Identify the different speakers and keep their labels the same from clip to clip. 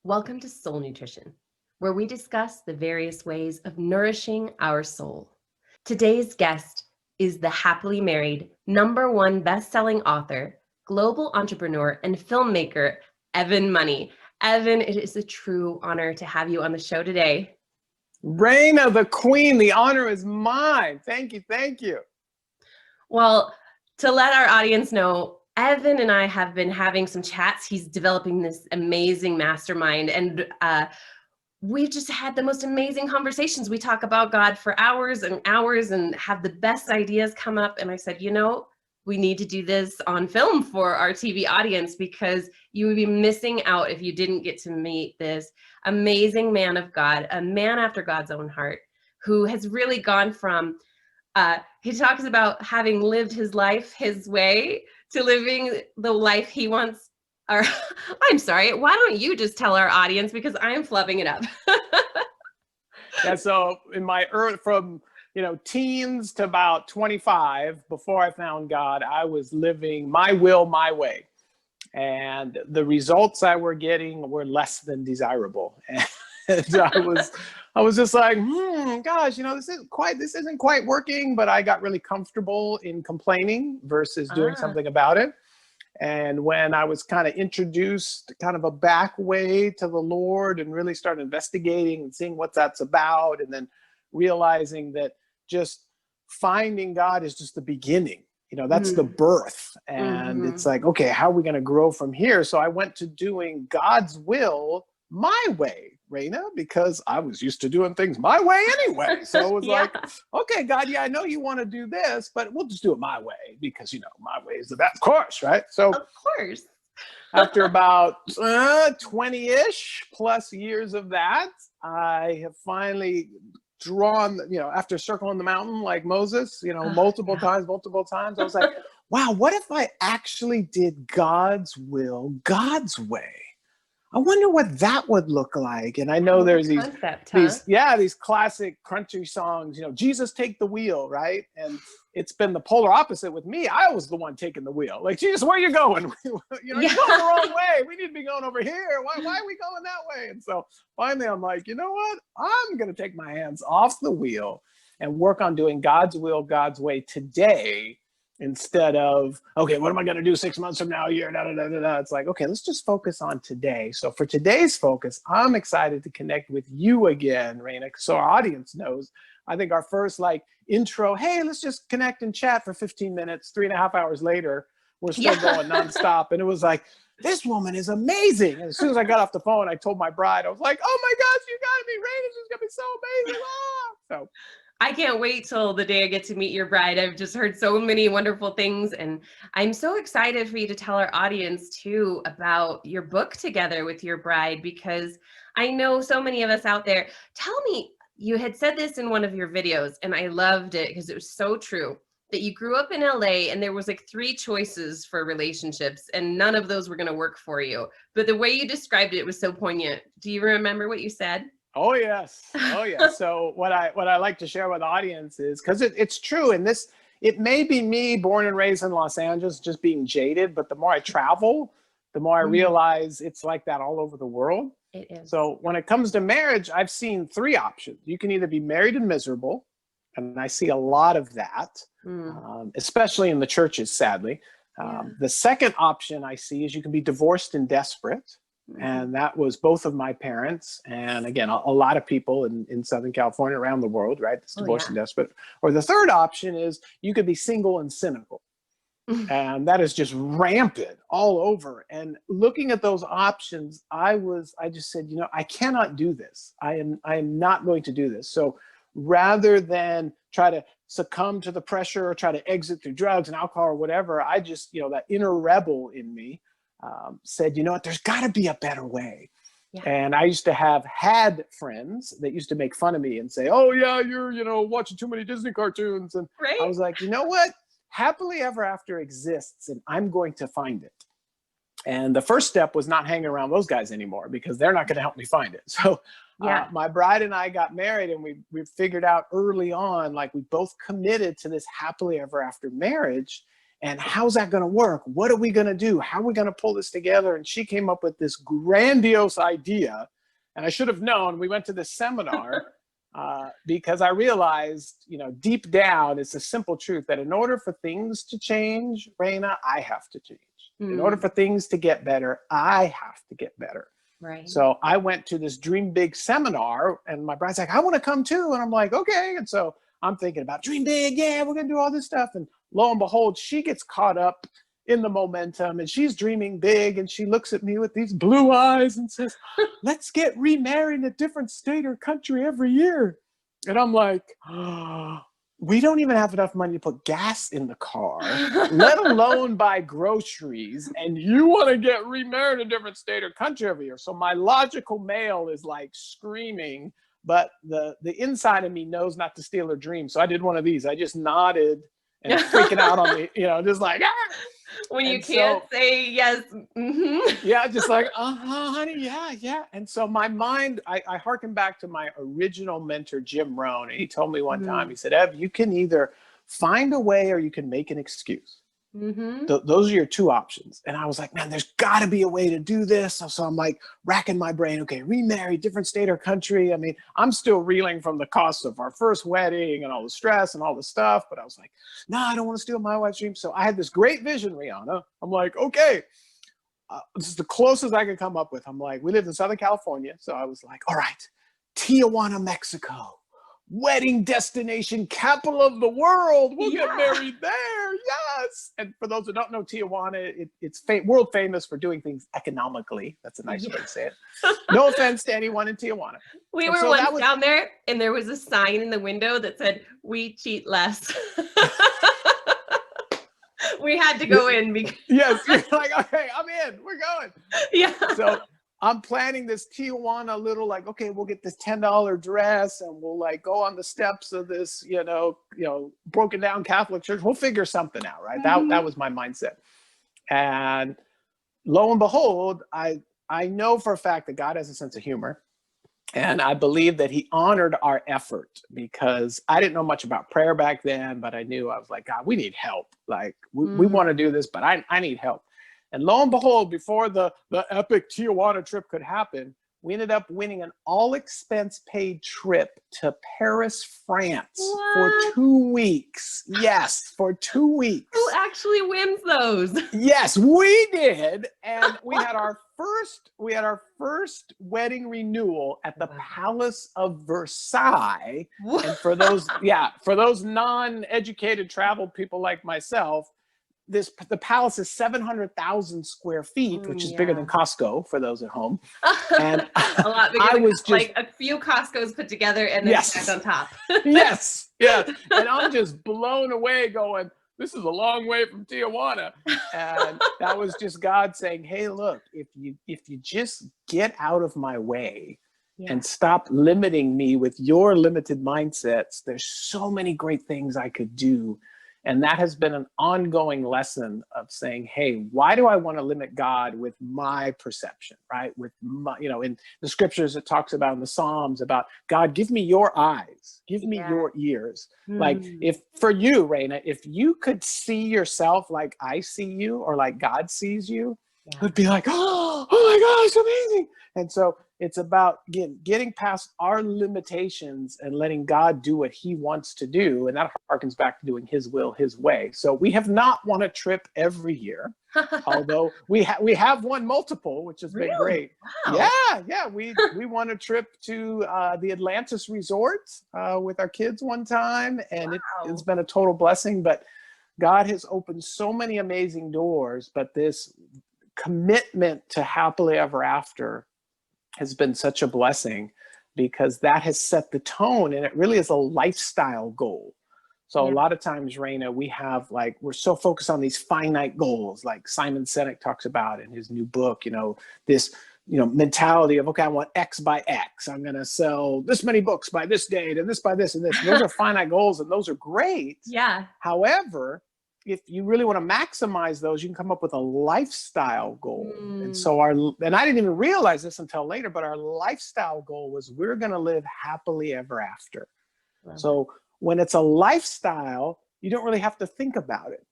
Speaker 1: Welcome to Soul Nutrition, where we discuss the various ways of nourishing our soul. Today's guest is the happily married, #1 best-selling author, global entrepreneur, and filmmaker, Evan Money. Evan, it is a true honor to have you on the show today.
Speaker 2: Reina, the queen, the honor is mine. Thank you, thank you.
Speaker 1: Well, to let our audience know, Evan and I have been having some chats. He's developing this amazing mastermind, and we've just had the most amazing conversations. We talk about God for hours and hours and have the best ideas come up. And I said, we need to do this on film for our TV audience because you would be missing out if you didn't get to meet this amazing man of God, a man after God's own heart, who has really gone from, he talks about having lived his life his way to living the life he wants. Or, I'm sorry, why don't you just tell our audience because I'm flubbing it up.
Speaker 2: Yeah, so in my from teens to about 25, before I found God, I was living my will, my way. And the results I were getting were less than desirable. And I was just like, gosh, this isn't quite working, but I got really comfortable in complaining versus doing something about it. And when I was kind of introduced kind of a back way to the Lord and really started investigating and seeing what that's about, and then realizing that just finding God is just the beginning, that's the birth. And it's like, okay, how are we going to grow from here? So I went to doing God's will my way, Reina, because I was used to doing things my way anyway. So it was like, okay, God, yeah, I know you want to do this, but we'll just do it my way because, my way is the best, of course, right? So
Speaker 1: of course.
Speaker 2: After about 20-ish plus years of that, I have finally drawn, after circling the mountain like Moses, multiple times, I was like, wow, what if I actually did God's will, God's way? I wonder what that would look like. And I know there's these classic country songs, Jesus take the wheel, right? And it's been the polar opposite with me. I was the one taking the wheel. Like, Jesus, where are you going? You're going the wrong way. We need to be going over here. Why are we going that way? And so finally I'm like, you know what? I'm going to take my hands off the wheel and work on doing God's will, God's way today, instead of, okay, what am I going to do 6 months from now, a year, It's like, okay, let's just focus on today. So for today's focus, I'm excited to connect with you again, Reina, so our audience knows. I think our first intro, hey, let's just connect and chat for 15 minutes, 3.5 hours later, we're still going nonstop. And it was like, this woman is amazing. And as soon as I got off the phone, I told my bride, I was like, oh my gosh, you got to meet Reina. She's going to be so amazing. So
Speaker 1: I can't wait till the day I get to meet your bride. I've just heard so many wonderful things, and I'm so excited for you to tell our audience too about your book together with your bride, because I know so many of us out there. Tell me, you had said this in one of your videos, and I loved it because it was so true, that you grew up in LA and there was 3 choices for relationships and none of those were going to work for you. But the way you described it was so poignant. Do you remember what you said?
Speaker 2: Oh, yes. Oh, yes. So what I like to share with the audience is, because it's true, and it may be me, born and raised in Los Angeles, just being jaded, but the more I travel, the more I realize it's like that all over the world.
Speaker 1: It is.
Speaker 2: So when it comes to marriage, I've seen 3 options. You can either be married and miserable, and I see a lot of that, especially in the churches, sadly. The second option I see is you can be divorced and desperate. And that was both of my parents. And again, a lot of people in Southern California, around the world, right? This divorced and desperate. Or the third option is you could be single and cynical. And that is just rampant all over. And looking at those options, I just said, I cannot do this. I am not going to do this. So rather than try to succumb to the pressure or try to exit through drugs and alcohol or whatever, I just, that inner rebel in me said, you know what, there's got to be a better way. And I used to have had friends that used to make fun of me and say, oh yeah, you're, watching too many Disney cartoons. And I was like, you know what? Happily ever after exists, and I'm going to find it. And the first step was not hanging around those guys anymore because they're not going to help me find it. So my bride and I got married, and we figured out early on, we both committed to this happily ever after marriage. And how's that going to work? What are we going to do? How are we going to pull this together? And she came up with this grandiose idea. And I should have known. We went to this seminar because I realized, deep down, it's a simple truth that in order for things to change, Reina, I have to change. In order for things to get better, I have to get better.
Speaker 1: Right.
Speaker 2: So I went to this Dream Big seminar, and my bride's like, I want to come too. And I'm like, okay. And so I'm thinking about dream big. Yeah, we're going to do all this stuff. And lo and behold, she gets caught up in the momentum, and she's dreaming big. And she looks at me with these blue eyes and says, let's get remarried in a different state or country every year. And I'm like, oh, we don't even have enough money to put gas in the car, let alone buy groceries. And you want to get remarried in a different state or country every year. So my logical male is like screaming, but the inside of me knows not to steal her dream. So I did one of these. I just nodded and freaking out on me, just like, ah.
Speaker 1: When you can't say yes.
Speaker 2: Yeah, just like, honey, yeah. And so my mind, I hearken back to my original mentor, Jim Rohn. And he told me one time, he said, Ev, you can either find a way or you can make an excuse. Those are your two options. And I was like, man, there's got to be a way to do this. So I'm like racking my brain. Okay, remarry, different state or country. I mean, I'm still reeling from the cost of our first wedding and all the stress and all the stuff. But I was like, no, I don't want to steal my wife's dream. So I had this great vision, Rihanna. I'm like, okay, this is the closest I could come up with. I'm like, we lived in Southern California. So I was like, all right, Tijuana, Mexico. Wedding destination, capital of the world. We'll get married there. Yes. And for those who don't know Tijuana, it's world famous for doing things economically. That's a nice way to say it. No offense to anyone in Tijuana.
Speaker 1: We were once down there, and there was a sign in the window that said, "We cheat less." We had to go in because
Speaker 2: yes, you're like, okay, I'm in. We're going.
Speaker 1: Yeah.
Speaker 2: So I'm planning this Tijuana little, like, okay, we'll get this $10 dress and we'll like go on the steps of this, broken down Catholic church. We'll figure something out, right? That was my mindset. And lo and behold, I know for a fact that God has a sense of humor. And I believe that he honored our effort because I didn't know much about prayer back then, but I knew, I was like, God, we need help. Like we want to do this, but I need help. And lo and behold, before the epic Tijuana trip could happen, we ended up winning an all-expense paid trip to Paris, France for 2 weeks. Yes, for 2 weeks.
Speaker 1: Who actually wins those?
Speaker 2: Yes, we did. And we had our first wedding renewal at the Palace of Versailles. And for those non-educated travel people like myself, the palace is 700,000 square feet, which is bigger than Costco for those at home. And
Speaker 1: a lot bigger than like a few Costco's put together and then stacked on top.
Speaker 2: Yes. And I'm just blown away going, this is a long way from Tijuana. And that was just God saying, hey, look, if you just get out of my way and stop limiting me with your limited mindsets, there's so many great things I could do. And that has been an ongoing lesson of saying, hey, why do I want to limit God with my perception, right? With my, in the scriptures, it talks about in the Psalms about God, give me your eyes, give me your ears. Like if for you, Reina, if you could see yourself like I see you or like God sees you, it would be like, oh my gosh, amazing. And so it's about, again, getting past our limitations and letting God do what he wants to do. And that harkens back to doing his will, his way. So we have not won a trip every year, although we have won multiple, which has been great.
Speaker 1: Wow.
Speaker 2: Yeah. We won a trip to the Atlantis Resort with our kids one time. And it's been a total blessing. But God has opened so many amazing doors. But this commitment to happily ever after has been such a blessing because that has set the tone, and it really is a lifestyle goal. So a lot of times, Reina, we're so focused on these finite goals, like Simon Sinek talks about in his new book, this, mentality of, okay, I want X by X. I'm going to sell this many books by this date and this by this and this. And those are finite goals and those are great.
Speaker 1: Yeah.
Speaker 2: However, if you really want to maximize those, you can come up with a lifestyle goal. And so and I didn't even realize this until later, but our lifestyle goal was we're going to live happily ever after. So when it's a lifestyle, you don't really have to think about it.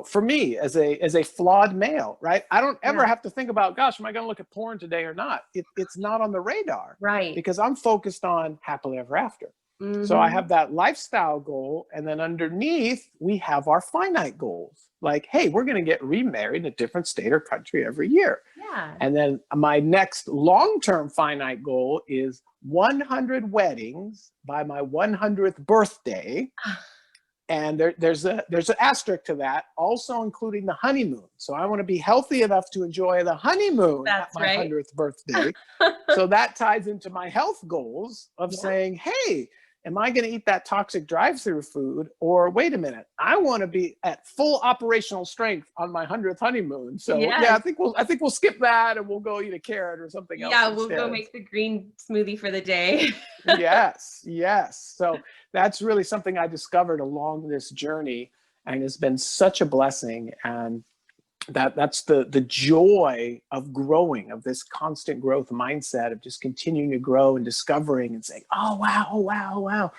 Speaker 2: for me as a flawed male, right? I don't ever
Speaker 1: Yeah.
Speaker 2: have to think about, gosh, am I going to look at porn today or not? It's not on the radar,
Speaker 1: Right.
Speaker 2: because I'm focused on happily ever after. So I
Speaker 1: Mm-hmm.
Speaker 2: have that lifestyle goal, and then underneath we have our finite goals. Like, hey, we're going to get remarried in a different state or country every year.
Speaker 1: Yeah.
Speaker 2: And then my next long-term finite goal is 100 weddings by my 100th birthday. And there's an asterisk to that, also including the honeymoon. So I want to be healthy enough to enjoy the honeymoon at
Speaker 1: That's
Speaker 2: my
Speaker 1: right.
Speaker 2: 100th birthday. So that ties into my health goals of saying, hey, am I going to eat that toxic drive-through food? Or wait a minute, I want to be at full operational strength on my 100th honeymoon. So yeah,
Speaker 1: Yes.
Speaker 2: I think we'll skip that and we'll go eat a carrot or something else
Speaker 1: Yeah,
Speaker 2: instead.
Speaker 1: we'll go make the green smoothie for the day.
Speaker 2: Yes. So that's really something I discovered along this journey, and it's been such a blessing. And that's the joy of growing, of this constant growth mindset of just continuing to grow and discovering and saying, oh wow.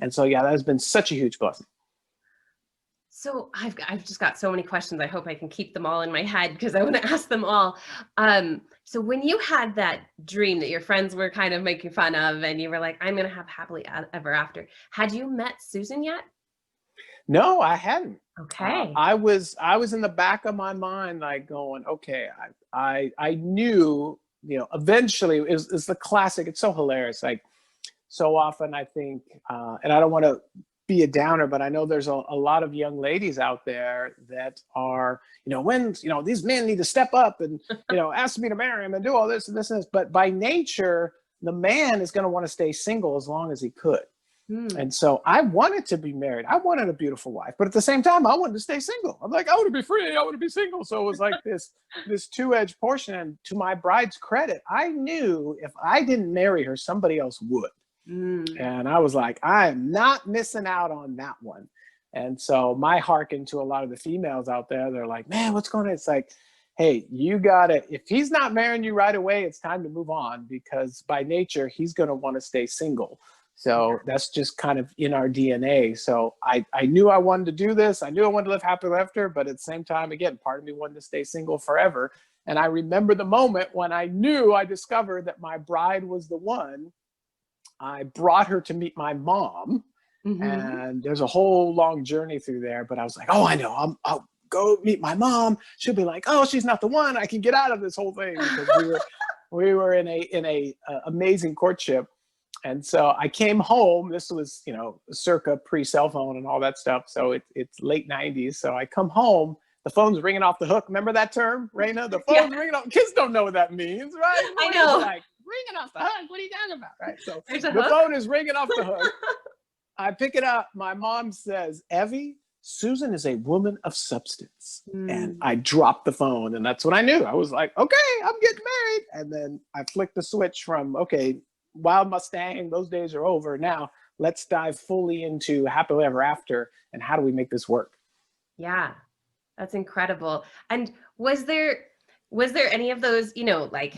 Speaker 2: And so yeah, that has been such a huge blessing.
Speaker 1: So I've just got so many questions. I hope I can keep them all in my head because I want to ask them all. So when you had that dream that your friends were kind of making fun of, and you were like, I'm going to have happily ever after, had you met Susan yet?
Speaker 2: No, I hadn't.
Speaker 1: Okay.
Speaker 2: I was in the back of my mind, like going, okay, I knew, eventually it's the classic. It's so hilarious. Like, so often I think, and I don't want to be a downer, but I know there's a lot of young ladies out there that are, when, these men need to step up and, ask me to marry him and do all this and this and this. But by nature, the man is going to want to stay single as long as he could. And so I wanted to be married. I wanted a beautiful wife, but at the same time, I wanted to stay single. I'm like, I want to be free. I want to be single. So it was like this two-edged portion. And to my bride's credit, I knew if I didn't marry her, somebody else would. And I was like, I am not missing out on that one. And so my hearken to a lot of the females out there, they're like, man, what's going on? It's like, hey, you gotta, if he's not marrying you right away, it's time to move on, because by nature, he's going to want to stay single. So that's just kind of in our DNA. So I knew I wanted to do this. I knew I wanted to live happily after, but at the same time, again, part of me wanted to stay single forever. And I remember the moment when I discovered that my bride was the one. I brought her to meet my mom, and there's a whole long journey through there. But I was like, oh, I know. I'll go meet my mom. She'll be like, oh, she's not the one. I can get out of this whole thing, because we were in a amazing courtship. And so I came home. This was, circa pre-cell phone and all that stuff. So it's late 90s. So I come home. The phone's ringing off the hook. Remember that term, Reina? The phone's ringing off. Kids don't know what that means, right?
Speaker 1: I know.
Speaker 2: Like, ringing off the hook. What are you talking about? Right. So the
Speaker 1: hook?
Speaker 2: phone is ringing off the hook. I pick it up. My mom says, Evie, Susan is a woman of substance. And I dropped the phone. And that's when I knew. I was like, okay, I'm getting married. And then I flicked the switch from, okay, Wild Mustang, those days are over. Now let's dive fully into happily ever after, and how do we make this work?
Speaker 1: Yeah, that's incredible. And was there any of those, like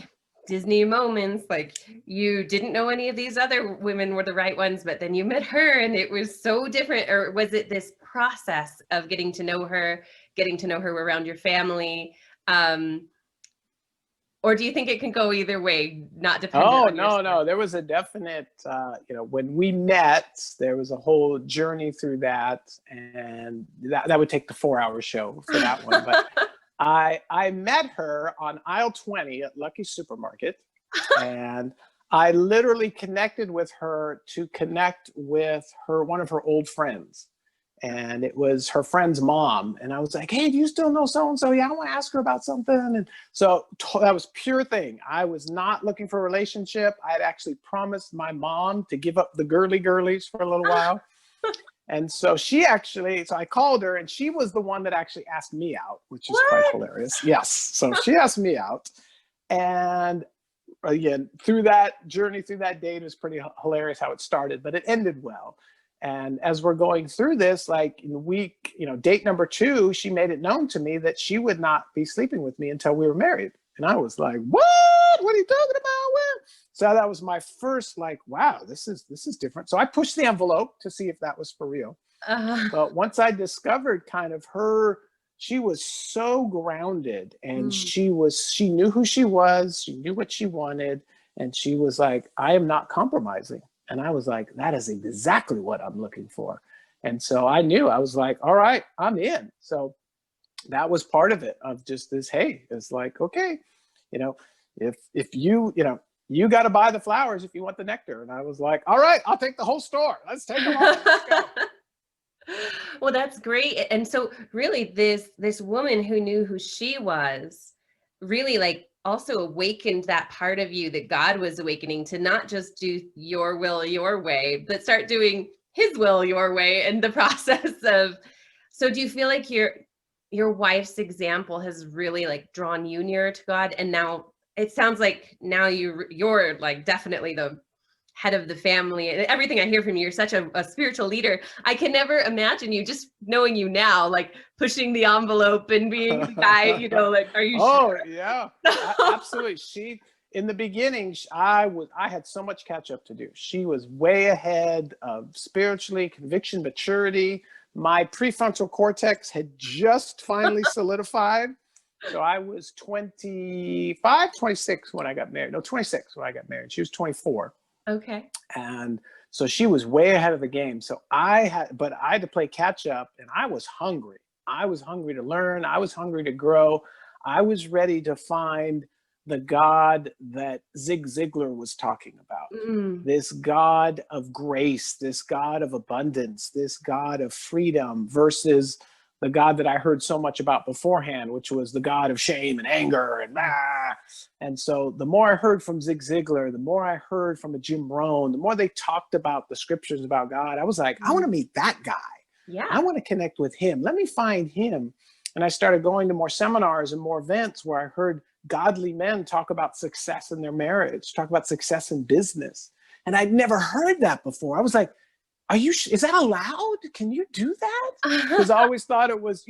Speaker 1: Disney moments, like you didn't know any of these other women were the right ones, but then you met her and it was so different? Or was it this process of getting to know her around your family? Or do you think it can go either way, not dependent on your story?
Speaker 2: No. There was a definite, when we met, there was a whole journey through that. And that would take the 4-hour show for that one. But I met her on aisle 20 at Lucky Supermarket. And I literally connected with her to connect with one of her old friends. And it was her friend's mom. And I was like, hey, do you still know so-and-so? Yeah, I want to ask her about something. And so that was pure thing. I was not looking for a relationship. I had actually promised my mom to give up the girlies for a little while. And so so I called her, and she was the one that actually asked me out, which is quite hilarious. Yes. So she asked me out. And again, through that journey, through that date, it was pretty hilarious how it started, but it ended well. And as we're going through this, like in week, date number 2, she made it known to me that she would not be sleeping with me until we were married. And I was like, what? What are you talking about? Where? So that was my first, like, wow, this is different. So I pushed the envelope to see if that was for real. But once I discovered kind of her she was so grounded, and
Speaker 1: Mm.
Speaker 2: she knew who she was, she knew what she wanted, and she was like, I am not compromising. And I was like, that is exactly what I'm looking for. And so I knew, I was like, all right, I'm in. So that was part of it, of just this, hey, it's like, okay, you know, if you, you know, you got to buy the flowers if you want the nectar. And I was like, all right, I'll take the whole store. Let's take them all. Let's go.
Speaker 1: Well, that's great. And so really this woman who knew who she was really like also awakened that part of you that God was awakening to not just do your will your way, but start doing his will your way in the process of. So do you feel like your wife's example has really like drawn you nearer to God? And now it sounds like now you're like definitely the head of the family. Everything I hear from you, you're such a spiritual leader. I can never imagine you, just knowing you now, like pushing the envelope and being the guy, you know, like, are you
Speaker 2: Oh
Speaker 1: sure?
Speaker 2: yeah, absolutely. She, in the beginning, I had so much catch up to do. She was way ahead of spiritually, conviction, maturity. My prefrontal cortex had just finally solidified. So I was 25, 26 when I got married. No, 26 when I got married. She was 24.
Speaker 1: Okay.
Speaker 2: And so she was way ahead of the game. So but I had to play catch up, and I was hungry. I was hungry to learn. I was hungry to grow. I was ready to find the God that Zig Ziglar was talking about.
Speaker 1: Mm.
Speaker 2: This God of grace, this God of abundance, this God of freedom versus the God that I heard so much about beforehand, which was the God of shame and anger and ah. And so the more I heard from Zig Ziglar, the more I heard from a Jim Rohn, the more they talked about the scriptures about God, I was like, I want to meet that guy. I
Speaker 1: Yeah.
Speaker 2: want to connect with him. Let me find him. And I started going to more seminars and more events where I heard godly men talk about success in their marriage, talk about success in business. And I'd never heard that before. I was like, is that allowed? Can you do that? Because I always thought it was,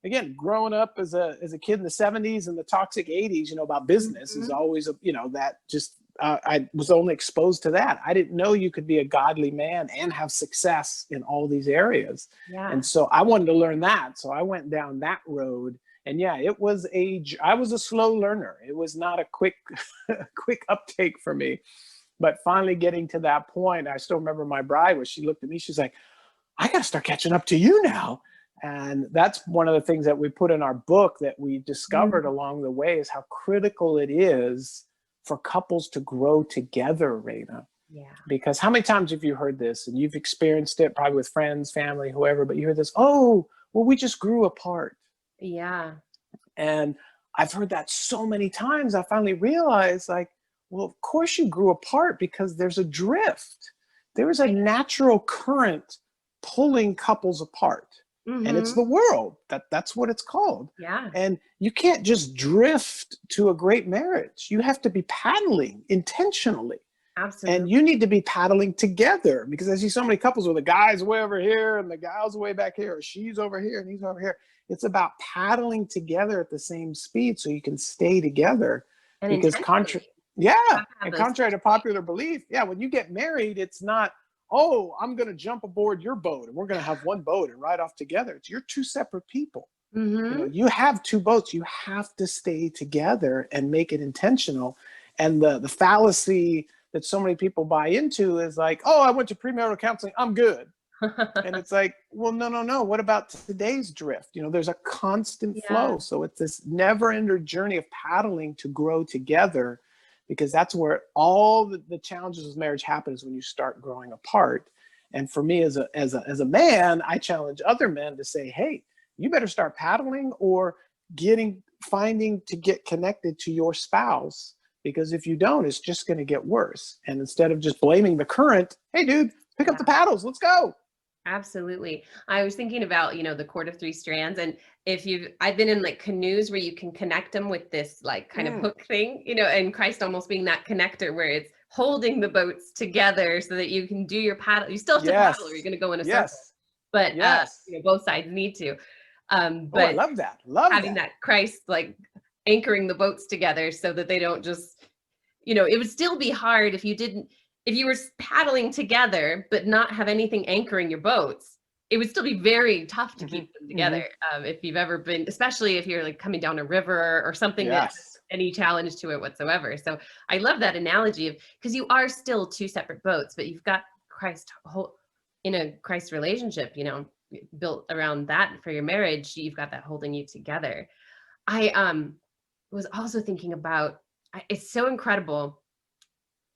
Speaker 2: again, growing up as a kid in the 70s and the toxic 80s, about business is
Speaker 1: Mhm.
Speaker 2: always, that just, I was only exposed to that. I didn't know you could be a godly man and have success in all these areas.
Speaker 1: Yeah.
Speaker 2: And so I wanted to learn that. So I went down that road. And yeah, I was a slow learner. It was not a quick uptake for me. But finally getting to that point, I still remember my bride where she looked at me, she's like, I got to start catching up to you now. And that's one of the things that we put in our book that we discovered along the way, is how critical it is for couples to grow together, Reina.
Speaker 1: Yeah.
Speaker 2: Because how many times have you heard this, and you've experienced it probably with friends, family, whoever, but you hear this, oh, well, we just grew apart.
Speaker 1: Yeah.
Speaker 2: And I've heard that so many times. I finally realized, like, well, of course you grew apart because there's a drift. There is a natural current pulling couples apart. And it's the world. That's what it's called.
Speaker 1: Yeah.
Speaker 2: And you can't just drift to a great marriage. You have to be paddling intentionally.
Speaker 1: Absolutely.
Speaker 2: And you need to be paddling together, because I see so many couples where the guy's way over here and the gal's way back here, or she's over here and he's over here. It's about paddling together at the same speed so you can stay together.
Speaker 1: And
Speaker 2: Because
Speaker 1: intentionally.
Speaker 2: and contrary to popular belief, when you get married, it's not, oh, I'm going to jump aboard your boat and we're going to have one boat and ride off together. You're two separate people. You have two boats. You have to stay together and make it intentional. And the fallacy that so many people buy into is like, oh, I went to premarital counseling, I'm good. And it's like, well, no. What about today's drift? There's a constant flow. So it's this never-ending journey of paddling to grow together, because that's where all the challenges of marriage happens, when you start growing apart. And for me as a man, I challenge other men to say, hey, you better start paddling or finding to get connected to your spouse, because if you don't, it's just going to get worse. And instead of just blaming the current, hey, dude, pick up the paddles, let's go.
Speaker 1: Absolutely. I was thinking about, the cord of three strands. And I've been in like canoes where you can connect them with this like kind of hook thing, and Christ almost being that connector where it's holding the boats together so that you can do your paddle. You still have to paddle or you're going to go in a circle, but both sides need to. But
Speaker 2: I love that.
Speaker 1: Having that Christ like anchoring the boats together so that they don't just, it would still be hard if you were paddling together, but not have anything anchoring your boats. it would still be very tough to
Speaker 2: Mhm,
Speaker 1: keep them together.
Speaker 2: mhm.
Speaker 1: If you've ever been, especially if you're like coming down a river or something that
Speaker 2: Yes.
Speaker 1: any challenge to it whatsoever. So I love that analogy of, because you are still two separate boats, but you've got Christ whole in a Christ relationship, built around that for your marriage. You've got that holding you together. I was also thinking about, it's so incredible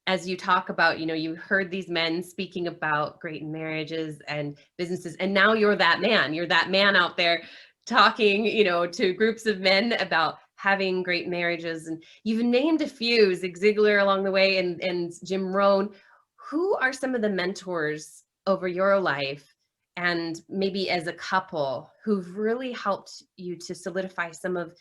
Speaker 1: as you talk about, you heard these men speaking about great marriages and businesses, and now you're that man. You're that man out there talking, to groups of men about having great marriages. And you've named a few, Zig Ziglar along the way, and Jim Rohn. Who are some of the mentors over your life, and maybe as a couple, who've really helped you to solidify some of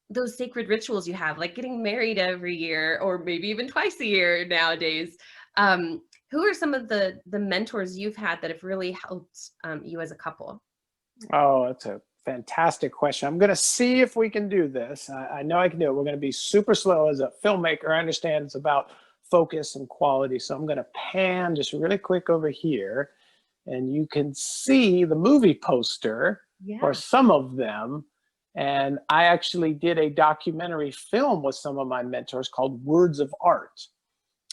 Speaker 1: those sacred rituals you have, like getting married every year, or maybe even twice a year nowadays? Who are some of the mentors you've had that have really helped you as a couple?
Speaker 2: Oh, that's a fantastic question. I'm going to see if we can do this. I know I can do it. We're going to be super slow. As a filmmaker, I understand it's about focus and quality. So I'm going to pan just really quick over here, and you can see the movie poster for
Speaker 1: Yeah.
Speaker 2: some of them. And I actually did a documentary film with some of my mentors called Words of Art.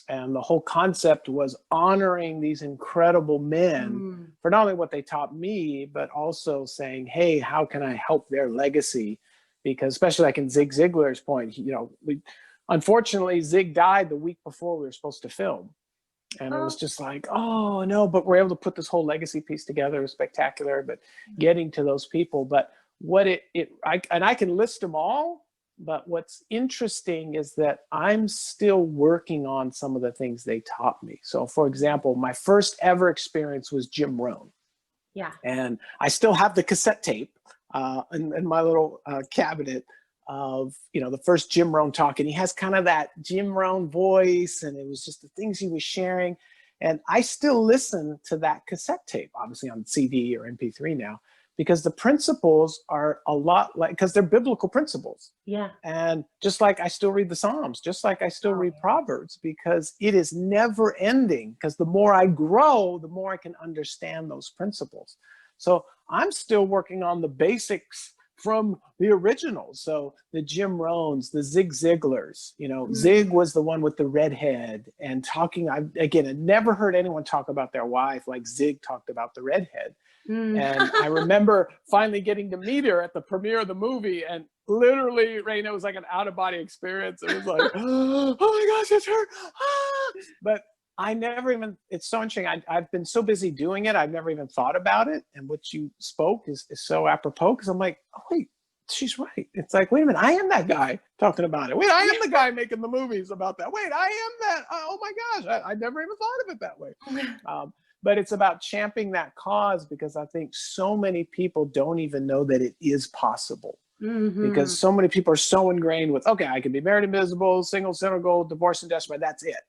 Speaker 2: And the whole concept was honoring these incredible men
Speaker 1: Mm.
Speaker 2: for not only what they taught me, but also saying, hey, how can I help their legacy? Because especially like in Zig Ziglar's point, unfortunately, Zig died the week before we were supposed to film. And it was
Speaker 1: Oh.
Speaker 2: just like, oh no, but we're able to put this whole legacy piece together. It was spectacular, but getting to those people. But what I can list them all, but what's interesting is that I'm still working on some of the things they taught me. So for example, my first ever experience was Jim Rohn.
Speaker 1: Yeah.
Speaker 2: And I still have the cassette tape in my little cabinet of the first Jim Rohn talk, and he has kind of that Jim Rohn voice, and it was just the things he was sharing. And I still listen to that cassette tape, obviously on CD or MP3 now, because the principles are a lot like, because they're biblical principles.
Speaker 1: Yeah.
Speaker 2: And just like I still read the Psalms, just like I still
Speaker 1: Oh,
Speaker 2: read
Speaker 1: yeah.
Speaker 2: Proverbs, because it is never ending. Because the more I grow, the more I can understand those principles. So I'm still working on the basics from the originals. So the Jim Rohns, the Zig Ziglars, Zig was the one with the red head and talking. I never heard anyone talk about their wife like Zig talked about the redhead.
Speaker 1: Mm.
Speaker 2: And I remember finally getting to meet her at the premiere of the movie, and literally, Reina, it was like an out-of-body experience. It was like, oh my gosh, it's her. Ah! But I never even, it's so interesting. I've been so busy doing it, I've never even thought about it. And what you spoke is so apropos, because I'm like, oh, wait, she's right. It's like, wait a minute, I am that guy talking about it. Wait, I am the guy making the movies about that. Wait, I am that. Oh my gosh, I never even thought of it that way. But it's about championing that cause, because I think so many people don't even know that it is possible.
Speaker 1: Mm-hmm.
Speaker 2: Because so many people are so ingrained with, okay, I can be married and miserable, single, single, divorced and desperate, that's it.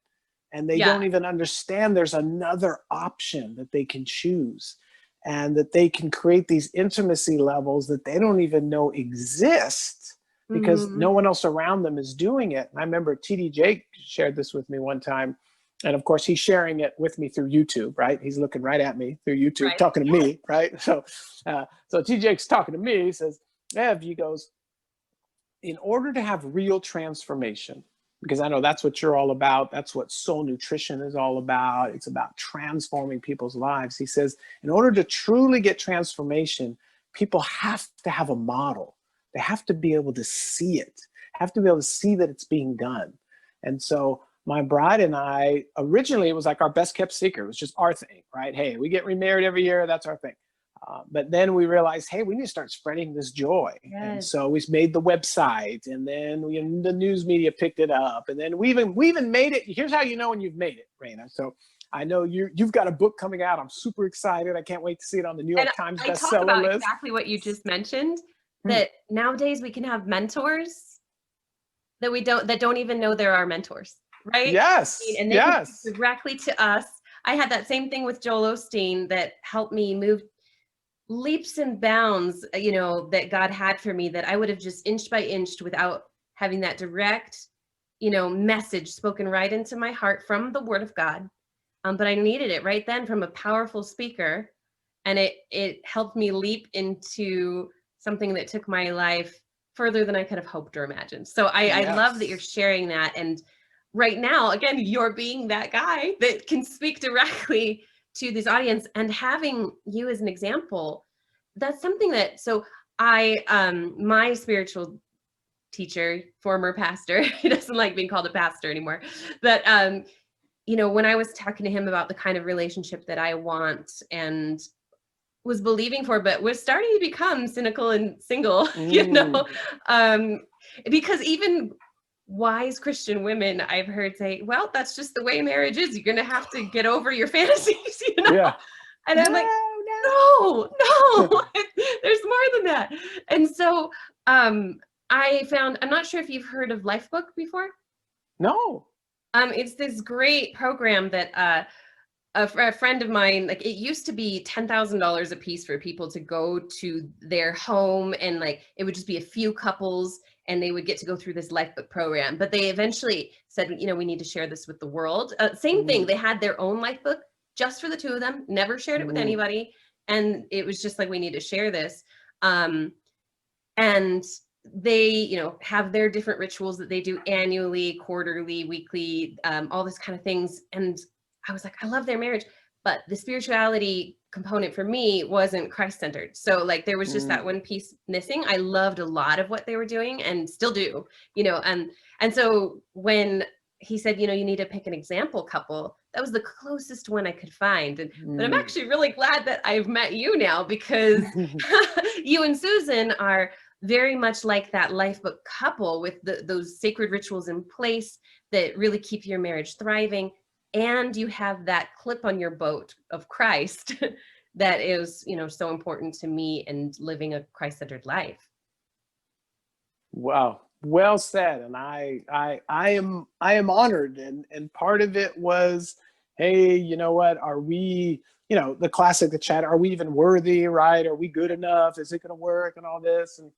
Speaker 2: And they don't even understand there's another option that they can choose, and that they can create these intimacy levels that they don't even know exist, because no one else around them is doing it. And I remember TD Jake shared this with me one time. And of course, he's sharing it with me through YouTube, right? He's looking right at me through YouTube, right, talking to me, right? So TD Jake's talking to me. He says, Ev, he goes, in order to have real transformation, because I know that's what you're all about, that's what soul nutrition is all about, it's about transforming people's lives. He says, in order to truly get transformation, people have to have a model. They have to be able to see it, have to be able to see that it's being done. And so my bride and I, originally it was like our best kept secret. It was just our thing, right? Hey, we get remarried every year, that's our thing. But then we realized, hey, we need to start spreading this joy. Yes. And so we made the website, and then the news media picked it up. And then we even made it. Here's how you know when you've made it, Reina. So I know you've got a book coming out. I'm super excited. I can't wait to see it on the New York Times bestseller list.
Speaker 1: Exactly what you just mentioned, that nowadays we can have mentors that don't even know there are mentors, right?
Speaker 2: Yes.
Speaker 1: And they can speak directly to us. I had that same thing with Joel Osteen that helped me move leaps and bounds, that God had for me, that I would have just inch by inch without having that direct, message spoken right into my heart from the Word of God. But I needed it right then from a powerful speaker And it helped me leap into something that took my life further than I could have hoped or imagined. So I love that you're
Speaker 2: Yes.
Speaker 1: sharing that. And right now, again, you're being that guy that can speak directly to this audience, and having you as an example. That's something that, so my spiritual teacher, former pastor, he doesn't like being called a pastor anymore, but when I was talking to him about the kind of relationship that I want and was believing for, but was starting to become cynical and single,
Speaker 2: Mm.
Speaker 1: because even wise Christian women I've heard say, well, that's just the way marriage is. You're going to have to get over your fantasies,
Speaker 2: Yeah.
Speaker 1: And
Speaker 2: No,
Speaker 1: I'm like,
Speaker 2: no.
Speaker 1: no, there's more than that. And so I found, I'm not sure if you've heard of Lifebook before.
Speaker 2: No.
Speaker 1: It's this great program that a friend of mine, like, it used to be $10,000 a piece for people to go to their home, and like it would just be a few couples and they would get to go through this Lifebook program. But they eventually said, we need to share this with the world. Same thing,
Speaker 2: Mm.
Speaker 1: they had their own Lifebook just for the two of them, never shared it with
Speaker 2: Mm.
Speaker 1: anybody. And it was just like, we need to share this. And they have their different rituals that they do annually, quarterly, weekly, all this kind of things. And I was like, I love their marriage, but the spirituality component for me wasn't Christ-centered. So like there was just that
Speaker 2: Mm.
Speaker 1: one piece missing. I loved a lot of what they were doing and still do, and so when he said, you need to pick an example couple, that was the closest one I could find. But I'm
Speaker 2: Mm.
Speaker 1: actually really glad that I've met you now, because you and Susan are very much like that Lifebook couple, with those sacred rituals in place that really keep your marriage thriving. And you have that clip on your boat of Christ that is, so important to me and living a Christ-centered life.
Speaker 2: Wow, well said. And I am honored, and part of it was, hey, you know what, are we, the classic, the chat, are we even worthy, right? Are we good enough? Is it going to work, and all this? And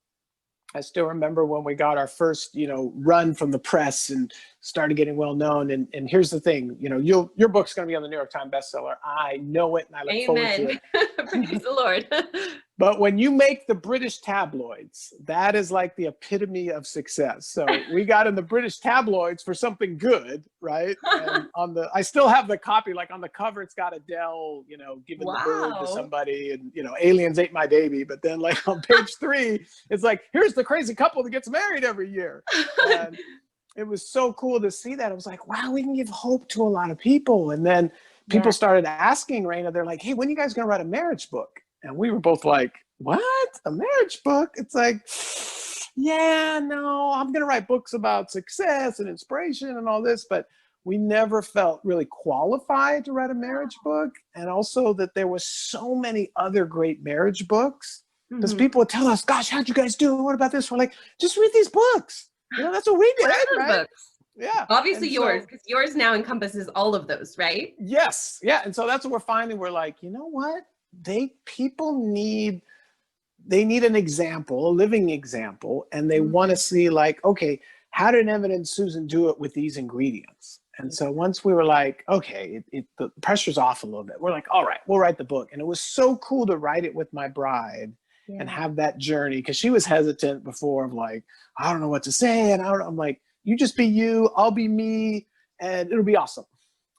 Speaker 2: I still remember when we got our first, run from the press and started getting well known. And here's the thing, your book's going to be on the New York Times bestseller. I know it, and I look forward to
Speaker 1: Amen.
Speaker 2: it.
Speaker 1: Praise the Lord.
Speaker 2: But when you make the British tabloids, that is like the epitome of success. So we got in the British tabloids for something good, right? And I still have the copy, like on the cover, it's got Adele, giving the bird to
Speaker 1: Wow.
Speaker 2: somebody, and, aliens ate my baby. But then like on page 3, it's like, here's the crazy couple that gets married every year. And it was so cool to see that. I was like, wow, we can give hope to a lot of people. And then people started asking Reina, they're like, hey, when are you guys going to write a marriage book? And we were both like, what? A marriage book? It's like, yeah, no, I'm going to write books about success and inspiration and all this. But we never felt really qualified to write a marriage book. And also that there was so many other great marriage books, because people would tell us, gosh, how'd you guys do? What about this? We're like, just read these books. That's what we did, right?
Speaker 1: Books.
Speaker 2: Yeah.
Speaker 1: Obviously yours, because yours now encompasses all of those, right?
Speaker 2: Yes. Yeah. And so that's what we're finding. We're like, you know what? People need an example, a living example, and they want to see, like, okay, how did Evan and Susan do it with these ingredients? And so once we were like, okay, the pressure's off a little bit, we're like, all right, we'll write the book. And it was so cool to write it with my bride and have that journey, because she was hesitant before, of like, I don't know what to say, and I'm like, you just be you, I'll be me, and it'll be awesome.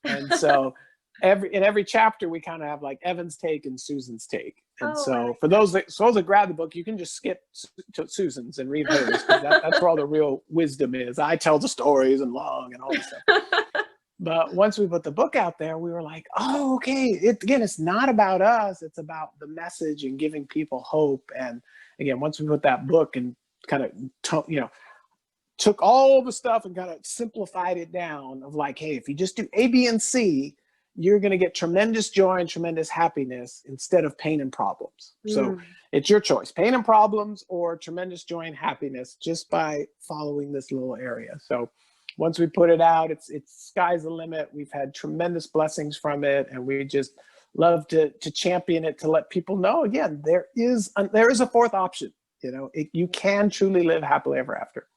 Speaker 2: And so in every chapter we kind of have like Evan's take and Susan's take. And for those that grab the book, you can just skip to Susan's and read hers. That's where all the real wisdom is. I tell the stories and long and all this stuff. But once we put the book out there, we were like, oh, okay. It's not about us. It's about the message and giving people hope. And again, once we put that book and kind of, took all the stuff and kind of simplified it down, of like, hey, if you just do A, B, and C, you're going to get tremendous joy and tremendous happiness instead of pain and problems. So it's your choice, pain and problems or tremendous joy and happiness, just by following this little area. So once we put it out, it's sky's the limit. We've had tremendous blessings from it, and we just love to champion it, to let people know, again, there is a fourth option. You can truly live happily ever after.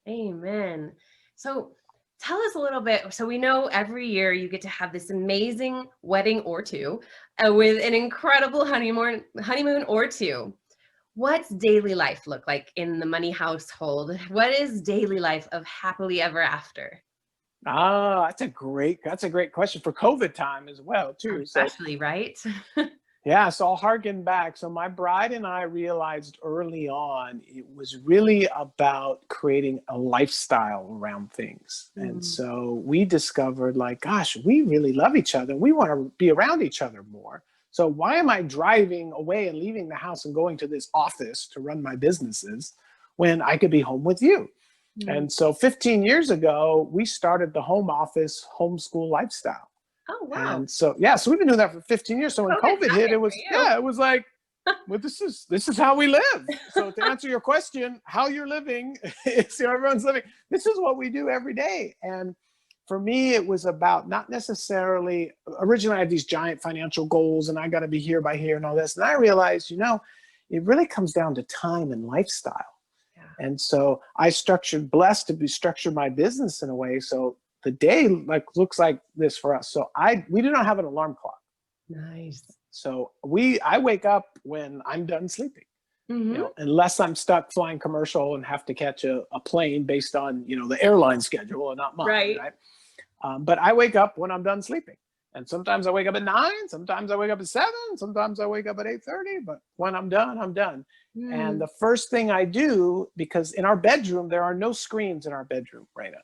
Speaker 1: Amen. So Tell us a little bit. So we know every year you get to have this amazing wedding or two, with an incredible honeymoon or two. What's daily life look like in the Money household? What is daily life of happily ever after?
Speaker 2: Ah, that's a great question for COVID time as well, too. So
Speaker 1: Especially, right?
Speaker 2: yeah, so I'll harken back. So my bride and I realized early on it was really about creating a lifestyle around things. And
Speaker 1: Mm,
Speaker 2: so we discovered, like, gosh, we really love each other. We want to be around each other more. So why am I driving away and leaving the house and going to this office to run my businesses when I could be home with you?
Speaker 1: mm.
Speaker 2: And so 15 years ago, we started the home office homeschool lifestyle.
Speaker 1: Oh, wow.
Speaker 2: And so, yeah, so we've been doing that for 15 years. So when
Speaker 1: COVID
Speaker 2: COVID hit,
Speaker 1: timing
Speaker 2: it
Speaker 1: for
Speaker 2: was,
Speaker 1: you.
Speaker 2: yeah, it was like, well, this is how we live. So to answer your question, how you're living, is, everyone's living. This is what we do every day. And for me, it was about not necessarily, originally I had these giant financial goals and I got to be here by here and all this. And I realized, it really comes down to time and lifestyle.
Speaker 1: Yeah.
Speaker 2: And so blessed to be structured my business in a way. So the day looks like this for us. So we do not have an alarm clock.
Speaker 1: Nice.
Speaker 2: So I wake up when I'm done sleeping,
Speaker 1: Mm-hmm.
Speaker 2: unless I'm stuck flying commercial and have to catch a plane based on, the airline schedule and not mine.
Speaker 1: Right.
Speaker 2: Right. But I wake up when I'm done sleeping. And sometimes I wake up at 9, sometimes I wake up at 7, sometimes I wake up at 8:30, but when I'm done, I'm done. And the first thing I do, because in our bedroom, there are no screens in our bedroom, Reina.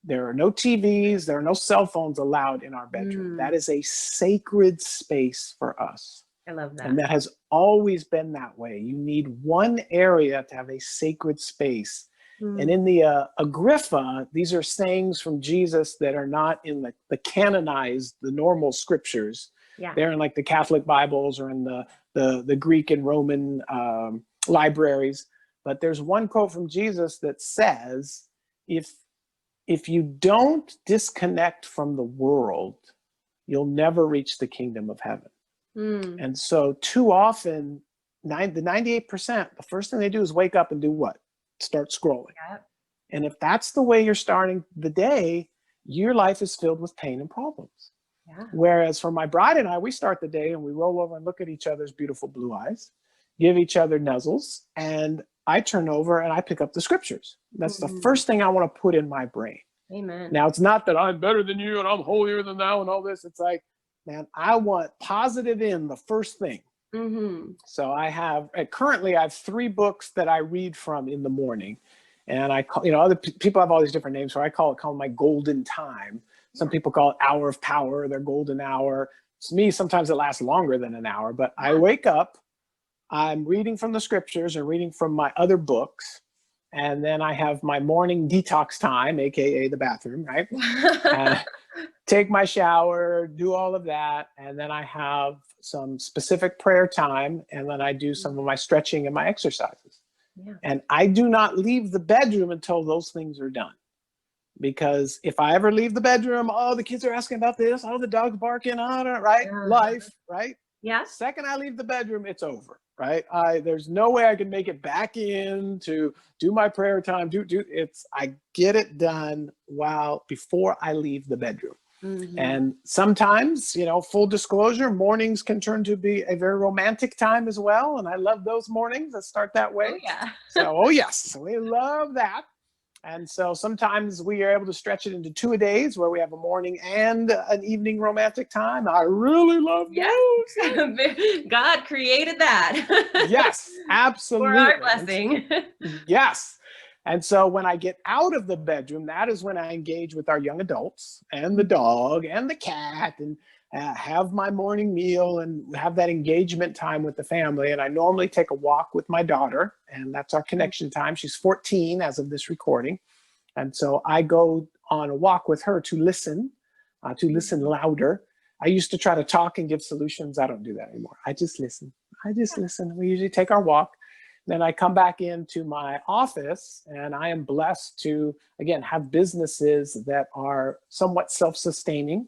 Speaker 2: There are no TVs, there are no cell phones allowed in our bedroom. That is a sacred space for us.
Speaker 1: I love that.
Speaker 2: And that has always been that way. You need one area to have a sacred space. And in the Agripha, these are sayings from Jesus that are not in the canonized, the normal scriptures.
Speaker 1: Yeah.
Speaker 2: They're in like the Catholic Bibles or in the Greek and Roman libraries. But there's one quote from Jesus that says, if you don't disconnect from the world, you'll never reach the kingdom of heaven. And so too often, the 98%, the first thing they do is wake up and do what? Start scrolling.
Speaker 1: Yep.
Speaker 2: And if that's the way you're starting the day, your life is filled with pain and problems.
Speaker 1: Yeah.
Speaker 2: Whereas for my bride and I, we start the day and we roll over and look at each other's beautiful blue eyes, give each other nuzzles, and I turn over and I pick up the scriptures. That's the first thing I want to put in my brain.
Speaker 1: Amen.
Speaker 2: Now, it's not that I'm better than you and I'm holier than thou and all this. It's like, man, I want positive in the first thing. So currently I have 3 books that I read from in the morning. And I call, other people have all these different names. So I call it my golden time. Some people call it hour of power, their golden hour. To me, sometimes it lasts longer than an hour, but I wake up, I'm reading from the scriptures and reading from my other books. And then I have my morning detox time, AKA the bathroom, right? Take my shower, do all of that. And then I have some specific prayer time. And then I do some of my stretching and my exercises. Yeah. And I do not leave the bedroom until those things are done. Because if I ever leave the bedroom, the kids are asking about this, the dog's barking on it, right? Life, right?
Speaker 1: Yeah.
Speaker 2: Second I leave the bedroom, it's over, right? There's no way I can make it back in to do my prayer time. I get it done before I leave the bedroom. And sometimes, full disclosure, mornings can turn to be a very romantic time as well. And I love those mornings that start that way.
Speaker 1: Oh, yeah.
Speaker 2: So, yes, we love that. And so sometimes we are able to stretch it into 2 days where we have a morning and an evening romantic time. I really love those.
Speaker 1: God created that.
Speaker 2: Yes, absolutely.
Speaker 1: For our blessing.
Speaker 2: Yes. And so when I get out of the bedroom, that is when I engage with our young adults and the dog and the cat and have my morning meal and have that engagement time with the family. And I normally take a walk with my daughter, and that's our connection time. She's 14 as of this recording. And so I go on a walk with her to listen louder. I used to try to talk and give solutions. I don't do that anymore. I just listen. We usually take our walk. Then I come back into my office, and I am blessed to, again, have businesses that are somewhat self-sustaining,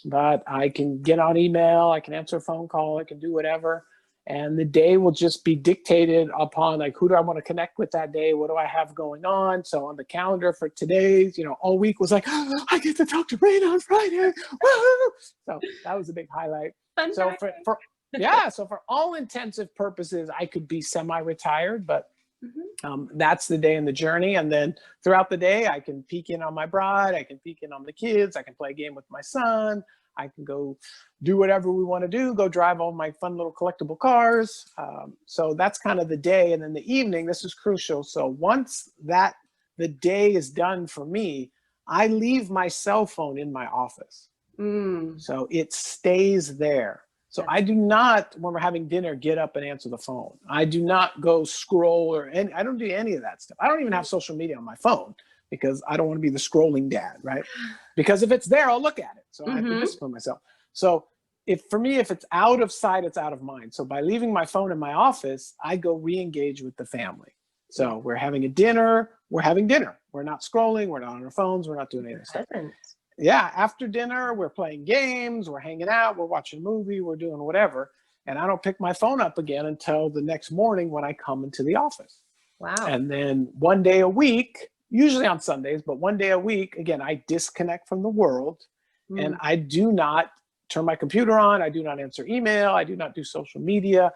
Speaker 2: but I can get on email, I can answer a phone call, I can do whatever. And the day will just be dictated upon like, who do I want to connect with that day? What do I have going on? So on the calendar for today's, all week was like, oh, I get to talk to Reina on Friday. Woo! So that was a big highlight.
Speaker 1: Fun
Speaker 2: So
Speaker 1: Friday.
Speaker 2: so for all intensive purposes, I could be semi-retired, but
Speaker 1: Mhm.
Speaker 2: that's the day in the journey. And then throughout the day, I can peek in on my bride, I can peek in on the kids, I can play a game with my son, I can go do whatever we want to do, go drive all my fun little collectible cars. So that's kind of the day. And then the evening, this is crucial. So once the day is done for me, I leave my cell phone in my office. So it stays there. So I do not, when we're having dinner, get up and answer the phone. I do not go scroll I don't do any of that stuff. I don't even have social media on my phone because I don't want to be the scrolling dad, right? Because if it's there, I'll look at it. So I have to discipline myself. So for me, if it's out of sight, it's out of mind. So by leaving my phone in my office, I go re-engage with the family. So we're having a dinner, we're having dinner. We're not scrolling, we're not on our phones, we're not doing any of this stuff. Yeah, after dinner, we're playing games, we're hanging out, we're watching a movie, we're doing whatever. And I don't pick my phone up again until the next morning when I come into the office.
Speaker 1: Wow.
Speaker 2: And then one day a week, usually on Sundays, but one day a week, again, I disconnect from the world and I do not turn my computer on. I do not answer email. I do not do social media.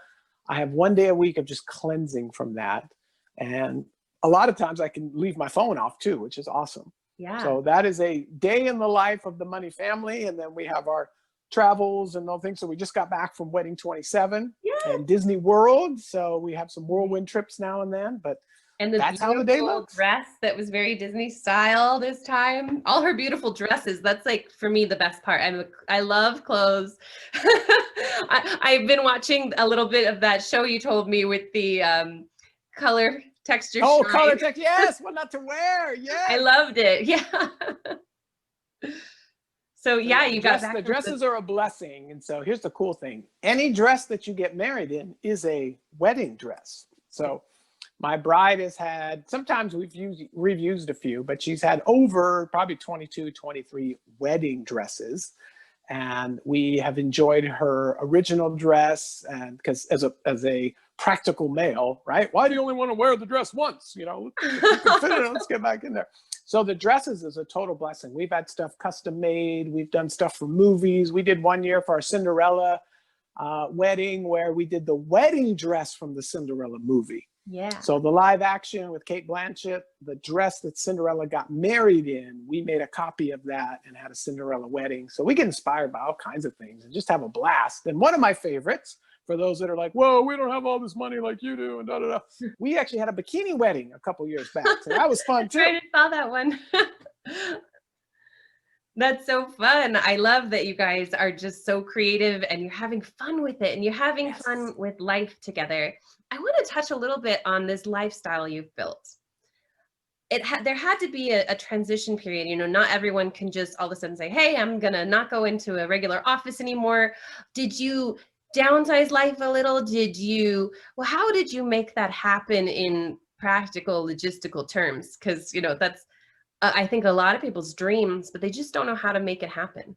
Speaker 2: I have one day a week of just cleansing from that. And a lot of times I can leave my phone off too, which is awesome.
Speaker 1: Yeah.
Speaker 2: So that is a day in the life of the Money family. And then we have our travels and all things. So we just got back from Wedding 27 and Disney World. So we have some whirlwind trips now and then, but that's how the day looks.
Speaker 1: Dress that was very Disney style this time. All her beautiful dresses. That's like, for me, the best part. I love clothes. I've been watching a little bit of that show you told me with the color texture.
Speaker 2: Oh, color texture. Yes. What not to wear. Yes.
Speaker 1: I loved it. Yeah. So yeah, you got back.
Speaker 2: The dresses are a blessing. And so here's the cool thing. Any dress that you get married in is a wedding dress. So my bride has had, sometimes we've used a few, but she's had over probably 22, 23 wedding dresses. And we have enjoyed her original dress. And because as a practical male, right? Why do you only want to wear the dress once? If you can fit it, let's get back in there. So the dresses is a total blessing. We've had stuff custom made. We've done stuff for movies. We did one year for our Cinderella wedding where we did the wedding dress from the Cinderella movie.
Speaker 1: Yeah.
Speaker 2: So the live action with Cate Blanchett, the dress that Cinderella got married in, we made a copy of that and had a Cinderella wedding. So we get inspired by all kinds of things and just have a blast. And one of my favorites, for those that are like, whoa, we don't have all this money like you do, and da-da-da. We actually had a bikini wedding a couple years back. So that was fun too.
Speaker 1: I saw that one. That's so fun. I love that you guys are just so creative and you're having fun with it and you're having fun with life together. I want to touch a little bit on this lifestyle you've built. There had to be a transition period. Not everyone can just all of a sudden say, hey, I'm going to not go into a regular office anymore. Did you downsize life a little? How did you make that happen in practical logistical terms? Because, that's, I think, a lot of people's dreams, but they just don't know how to make it happen.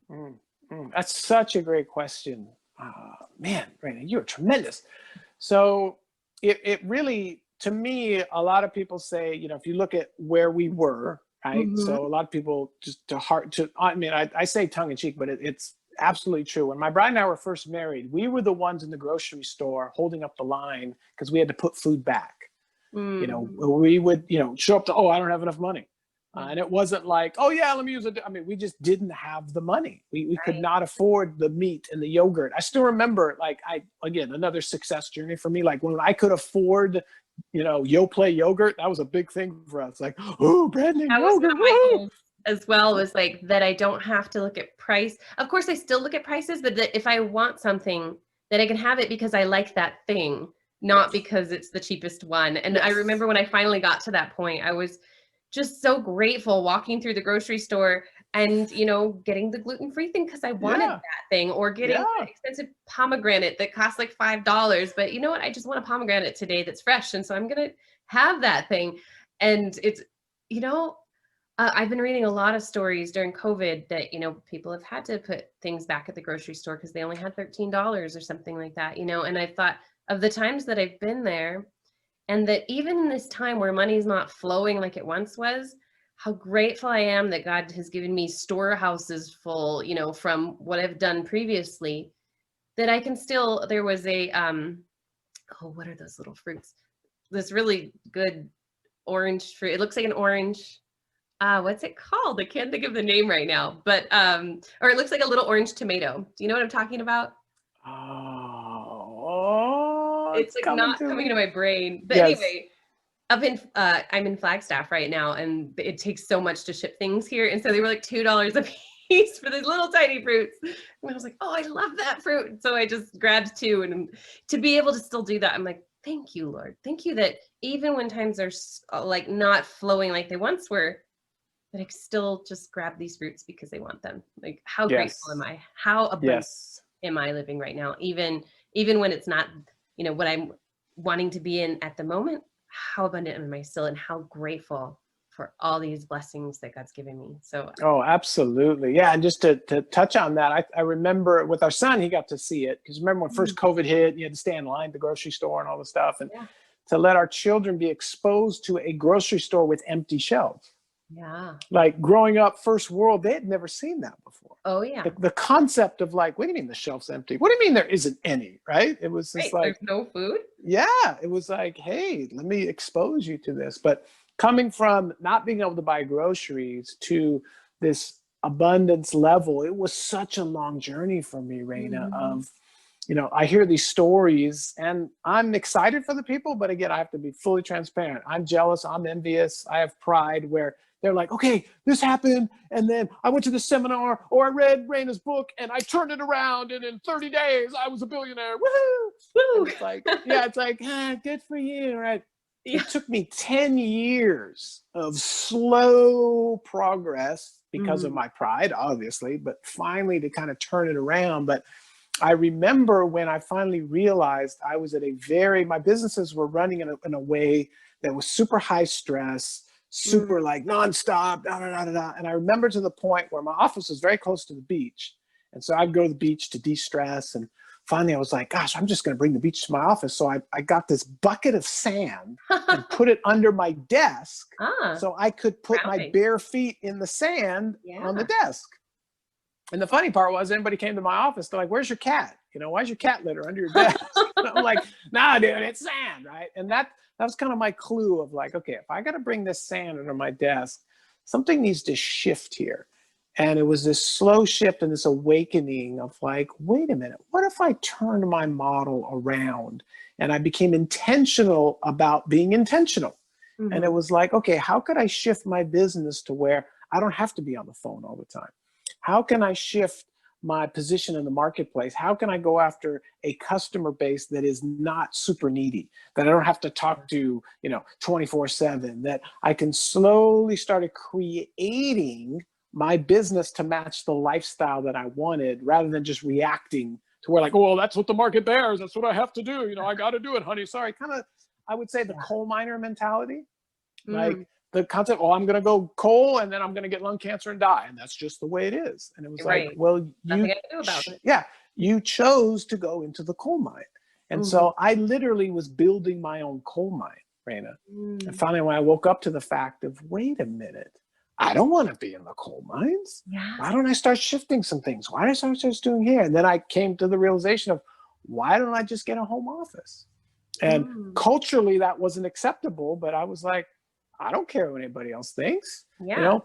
Speaker 2: That's such a great question. Man, Reina, you're tremendous. So it really, to me, a lot of people say, if you look at where we were, right? So a lot of people just I say tongue in cheek, but it's absolutely true. When my bride and I were first married, we were the ones in the grocery store holding up the line because we had to put food back. We would, show up to, I don't have enough money. And it wasn't like, oh yeah, let me use it. We just didn't have the money. We could not afford the meat and the yogurt. I still remember, again, another success journey for me. Like when I could afford, Yoplait yogurt, that was a big thing for us. Like, oh, brand name yogurt.
Speaker 1: One of my goals as well was like that I don't have to look at price. Of course, I still look at prices, but that if I want something, that I can have it because I like that thing, not because it's the cheapest one. And I remember when I finally got to that point, I was just so grateful walking through the grocery store and, getting the gluten-free thing because I wanted that thing, or getting an expensive pomegranate that costs like $5. But you know what? I just want a pomegranate today that's fresh. And so I'm going to have that thing. And it's, I've been reading a lot of stories during COVID that, people have had to put things back at the grocery store because they only had $13 or something like that, and I thought, of the times that I've been there, and that even in this time where money's not flowing like it once was, how grateful I am that God has given me storehouses full, you know, from what I've done previously, that I can still, there was a, oh, what are those little fruits? This really good orange fruit. It looks like an orange. What's it called? I can't think of the name right now, but or it looks like a little orange tomato. Do you know what I'm talking about? It's
Speaker 2: It's
Speaker 1: like
Speaker 2: coming
Speaker 1: not
Speaker 2: to
Speaker 1: coming
Speaker 2: me.
Speaker 1: into my brain. But
Speaker 2: Yes.
Speaker 1: anyway, up in I'm in Flagstaff right now, and it takes so much to ship things here, and so they were like $2 a piece for these little tiny fruits, and I was like, oh, I love that fruit, so I just grabbed two, and to be able to still do that, I'm like, thank you, Lord, thank you that even when times are like not flowing like they once were, that I still just grab these fruits because they want them. Like, how grateful am
Speaker 2: Yes.
Speaker 1: I? How abundant
Speaker 2: Yes.
Speaker 1: am I living right now? Even when it's not, you know, what I'm wanting to be in at the moment, how abundant am I still, and how grateful for all these blessings that God's given me. So
Speaker 2: Oh, absolutely. Yeah. And just to touch on that, I remember with our son, he got to see it. Because remember when first COVID hit, you had to stay in line at the grocery store and all this stuff. And
Speaker 1: yeah,
Speaker 2: to let our children be exposed to a grocery store with empty shelves.
Speaker 1: yeah.
Speaker 2: Like growing up, first world, they had never seen that before.
Speaker 1: Oh yeah.
Speaker 2: The concept of like, what do you mean the shelf's empty? What do you mean there isn't any, right? It was just
Speaker 1: Right.
Speaker 2: like,
Speaker 1: There's no food.
Speaker 2: yeah, it was like, hey, let me expose you to this. But coming from not being able to buy groceries to this abundance level, it was such a long journey for me, Reina,
Speaker 1: Mhm.
Speaker 2: of, I hear these stories and I'm excited for the people, but again, I have to be fully transparent. I'm jealous, I'm envious, I have pride where they're like, okay, this happened, and then I went to the seminar, or I read Reina's book, and I turned it around, and in 30 days, I was a billionaire. Woohoo! And
Speaker 1: Woo!
Speaker 2: it's like, yeah, it's like, good for you, right?
Speaker 1: Yeah.
Speaker 2: It took me 10 years of slow progress because of
Speaker 1: Mhm.
Speaker 2: my pride, obviously, but finally to kind of turn it around. But I remember when I finally realized I was at my businesses were running in a way that was super high stress,
Speaker 1: Mm.
Speaker 2: super like nonstop, da, da, da, da, da. And I remember to the point where my office was very close to the beach. And so I'd go to the beach to de-stress. And finally I was like, gosh, I'm just going to bring the beach to my office. So I got this bucket of sand and put it under my desk
Speaker 1: Ah,
Speaker 2: so I could put my
Speaker 1: grounding.
Speaker 2: bare feet in the sand on the
Speaker 1: Yeah.
Speaker 2: desk. And the funny part was, anybody came to my office, they're like, "Where's your cat? Why's your cat litter under your desk?" And I'm like, "Nah, dude, it's sand, right?" And that was kind of my clue of like, okay, if I got to bring this sand under my desk, something needs to shift here. And it was this slow shift and this awakening of like, wait a minute, what if I turned my model around and I became intentional about being intentional? And it
Speaker 1: Mhm.
Speaker 2: was like, okay, how could I shift my business to where I don't have to be on the phone all the time? How can I shift my position in the marketplace? How can I go after a customer base that is not super needy, that I don't have to talk to, 24/7, that I can slowly start creating my business to match the lifestyle that I wanted rather than just reacting to where like, oh, well, that's what the market bears. That's what I have to do. I got to do it, honey. Sorry. Kind of, I would say the
Speaker 1: Yeah.
Speaker 2: coal miner mentality, like
Speaker 1: Mm.
Speaker 2: the concept, oh, I'm going to go coal and then I'm going to get lung cancer and die. And that's just the way it is. And it was like,
Speaker 1: Right.
Speaker 2: well,
Speaker 1: Nothing I can do about it.
Speaker 2: yeah, you chose to go into the coal mine. And
Speaker 1: Mhm.
Speaker 2: so I literally was building my own coal mine, Reina. And
Speaker 1: Mm.
Speaker 2: finally, when I woke up to the fact of, wait a minute, I don't want to be in the coal mines.
Speaker 1: Yeah.
Speaker 2: Why don't I start shifting some things? Why don't I start doing here? And then I came to the realization of, why don't I just get a home office? And
Speaker 1: Mm.
Speaker 2: culturally, that wasn't acceptable. But I was like, I don't care what anybody else thinks.
Speaker 1: Yeah.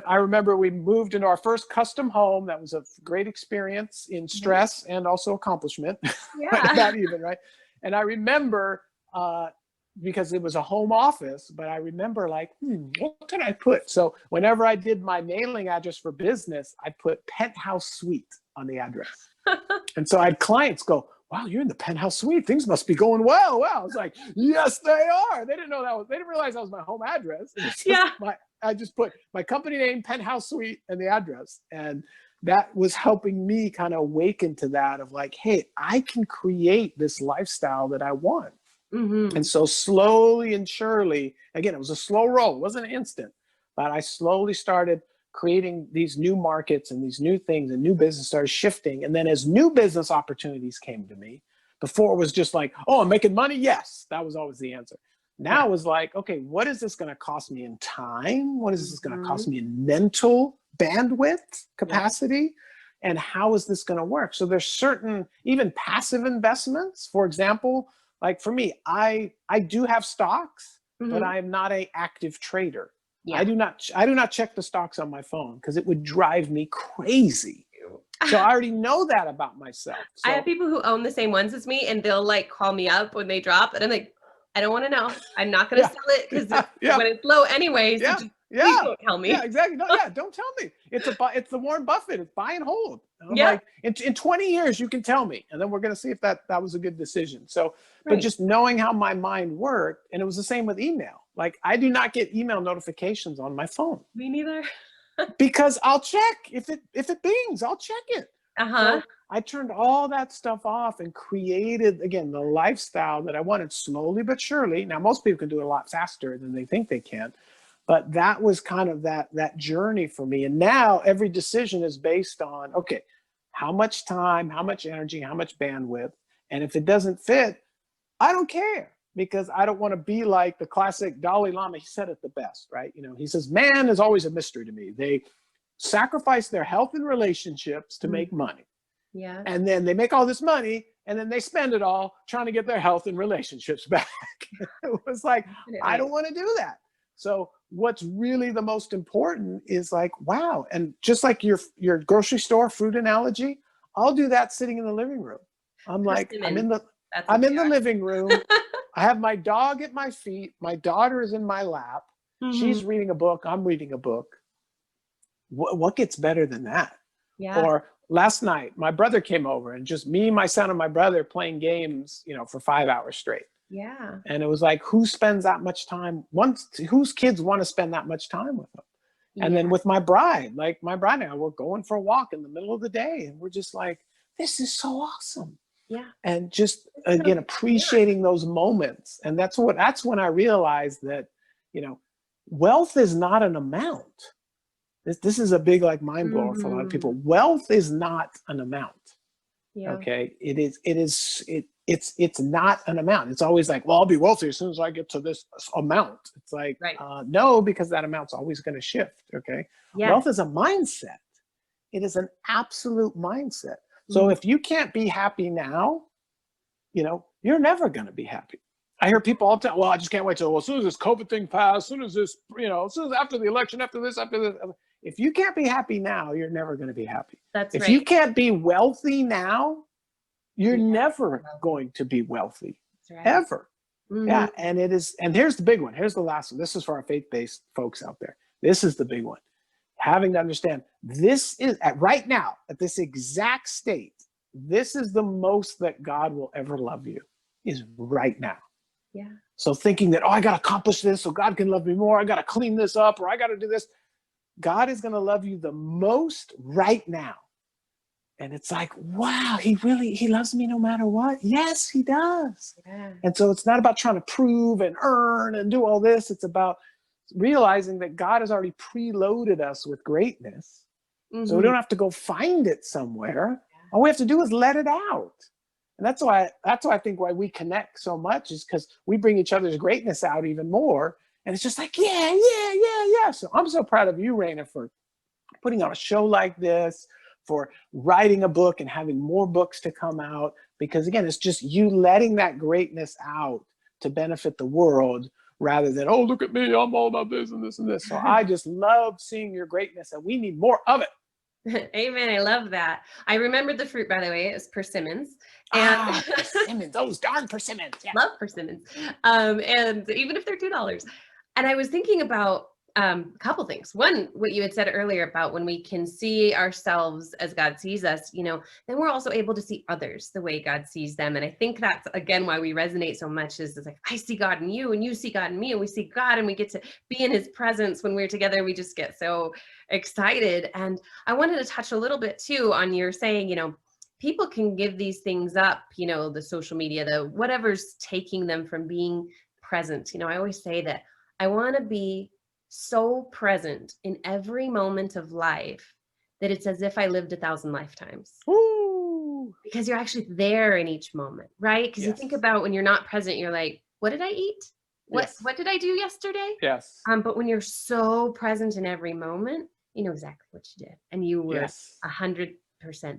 Speaker 2: I remember we moved into our first custom home. That was a great experience in
Speaker 1: Mhm.
Speaker 2: stress and also accomplishment, right?
Speaker 1: Yeah.
Speaker 2: Not even, right? And I remember, because it was a home office, but I remember like, what can I put? So whenever I did my mailing address for business, I put penthouse suite on the address. And so I had clients go, wow, you're in the penthouse suite. Things must be going well. Wow. I was like, yes, they are. They didn't realize that was my home address. It was just
Speaker 1: Yeah.
Speaker 2: I just put my company name, penthouse suite, and the address. And that was helping me kind of awaken to that of like, hey, I can create this lifestyle that I want. And
Speaker 1: Mhm.
Speaker 2: so slowly and surely, again, it was a slow roll. It wasn't an instant, but I slowly started creating these new markets and these new things, and new business started shifting. And then as new business opportunities came to me, Before it was just like, oh, I'm making money. Yes, that was always the answer. Now
Speaker 1: Yeah.
Speaker 2: it was like, okay, what is this going to cost me in time? What is this going to cost
Speaker 1: Mhm.
Speaker 2: me in mental bandwidth
Speaker 1: Yeah.
Speaker 2: capacity? And how is this going to work? So there's certain, even passive investments. For example, like for me, I do have stocks, but
Speaker 1: Mhm.
Speaker 2: I am not an active trader.
Speaker 1: Yeah.
Speaker 2: I do not check the stocks on my phone because it would drive me crazy. So I already know that about myself.
Speaker 1: I have
Speaker 2: So
Speaker 1: people who own the same ones as me, and they'll like call me up when they drop, and I'm like, I don't want to know. I'm not going to
Speaker 2: yeah,
Speaker 1: sell it because
Speaker 2: yeah,
Speaker 1: it's
Speaker 2: yeah,
Speaker 1: when it's low anyway. So
Speaker 2: yeah,
Speaker 1: just please
Speaker 2: yeah,
Speaker 1: don't tell
Speaker 2: yeah,
Speaker 1: me.
Speaker 2: exactly. No, yeah, don't tell me. It's the Warren Buffett. It's buy and hold. And I'm
Speaker 1: Yeah.
Speaker 2: like, in 20 years, you can tell me, and then we're gonna see if that was a good decision. So, but
Speaker 1: Right.
Speaker 2: just knowing how my mind worked, and it was the same with email. Like I do not get email notifications on my phone
Speaker 1: Me neither.
Speaker 2: because I'll check if it bings, I'll check it.
Speaker 1: Uh-huh.
Speaker 2: So I turned all that stuff off and created again the lifestyle that I wanted slowly but surely. Now most people can do it a lot faster than they think they can, but that was kind of that journey for me. And now every decision is based on, okay, how much time, how much energy, how much bandwidth, and if it doesn't fit, I don't care because I don't want to be like the classic Dalai Lama. He said it the best, right? You know, he says, man is always a mystery to me. They sacrifice their health and relationships to
Speaker 1: Mhm.
Speaker 2: make money.
Speaker 1: Yeah.
Speaker 2: And then they make all this money and then they spend it all trying to get their health and relationships back. It was like, I
Speaker 1: Definitely.
Speaker 2: don't want to do that. So what's really the most important is like, wow. And just like your grocery store fruit analogy, I'll do that sitting in the living room. I'm like,
Speaker 1: Persimmons. That's what
Speaker 2: I'm
Speaker 1: they
Speaker 2: in the
Speaker 1: are.
Speaker 2: living room. I have my dog at my feet. My daughter is in my lap.
Speaker 1: Mhm.
Speaker 2: She's reading a book. I'm reading a book. What gets better than that?
Speaker 1: Yeah.
Speaker 2: Or last night, my brother came over and just me, my son, and my brother playing games, for 5 hours straight.
Speaker 1: Yeah.
Speaker 2: And it was like, who spends that much time? Whose kids want to spend that much time with them? And
Speaker 1: Yeah.
Speaker 2: then with my bride, like my bride and I, we're going for a walk in the middle of the day, and we're just like, this is so awesome.
Speaker 1: Yeah.
Speaker 2: And just
Speaker 1: So,
Speaker 2: again,
Speaker 1: yeah.
Speaker 2: appreciating those moments. And that's when I realized that, you know, wealth is not an amount. This is a big like mind blower for a lot of people.
Speaker 1: Mhm.
Speaker 2: Wealth is not an amount.
Speaker 1: Yeah.
Speaker 2: Okay, it's not an amount. It's always like, well, I'll be wealthy as soon as I get to this amount. It's like,
Speaker 1: Right.
Speaker 2: no, because that amount's always going to shift. Okay,
Speaker 1: Yes.
Speaker 2: wealth is a mindset. It is an absolute mindset. So
Speaker 1: Mhm.
Speaker 2: if you can't be happy now, you're never going to be happy. I hear people all the time, well, I just can't wait till, well, as soon as this COVID thing passes, as soon as this, as soon as after the election, after this. If you can't be happy now, you're never going to be happy.
Speaker 1: That's
Speaker 2: If you
Speaker 1: right.
Speaker 2: can't be wealthy now, you're
Speaker 1: Yeah.
Speaker 2: never
Speaker 1: Wealthy.
Speaker 2: going to be wealthy
Speaker 1: That's right.
Speaker 2: ever.
Speaker 1: Mhm.
Speaker 2: Yeah. And here's the big one. Here's the last one. This is for our faith-based folks out there. This is the big one. Having to understand this is right now, at this exact state, this is the most that God will ever love you is right now.
Speaker 1: Yeah.
Speaker 2: So thinking that, oh, I got to accomplish this so God can love me more. I got to clean this up or I got to do this. God is going to love you the most right now. And it's like, wow, he loves me no matter what. Yes, he does.
Speaker 1: Yeah.
Speaker 2: And so it's not about trying to prove and earn and do all this. It's about realizing that God has already preloaded us with greatness. So we
Speaker 1: Mhm.
Speaker 2: don't have to go find it somewhere. All we have to do is let it out. And that's why I think why we connect so much is because we bring each other's greatness out even more. And it's just like, yeah, yeah, yeah, yeah. So I'm so proud of you, Reina, for putting on a show like this, for writing a book and having more books to come out. Because again, it's just you letting that greatness out to benefit the world rather than, oh, look at me, I'm all about this and this and this. So I just love seeing your greatness and we need more of it.
Speaker 1: Amen. I love that. I remembered the fruit, by the way. It was persimmons. And
Speaker 2: Ah, persimmons, those darn persimmons. Yeah.
Speaker 1: love persimmons. And even if they're $2. And I was thinking about a couple things. One, what you had said earlier about when we can see ourselves as God sees us, then we're also able to see others the way God sees them. And I think that's again why we resonate so much is it's like I see God in you and you see God in me and we see God and we get to be in his presence when we're together. We just get so excited. And I wanted to touch a little bit too on your saying, people can give these things up, the social media, the whatever's taking them from being present. I always say that I want to be so present in every moment of life that it's as if I lived 1,000 lifetimes.
Speaker 2: Ooh.
Speaker 1: because you're actually there in each moment, right? Because you think
Speaker 2: Yes.
Speaker 1: about when you're not present, you're like, what did I eat?
Speaker 2: Yes.
Speaker 1: What did I do yesterday?
Speaker 2: Yes.
Speaker 1: But when you're so present in every moment, you know exactly what you did, and you were
Speaker 2: Yes.
Speaker 1: 100%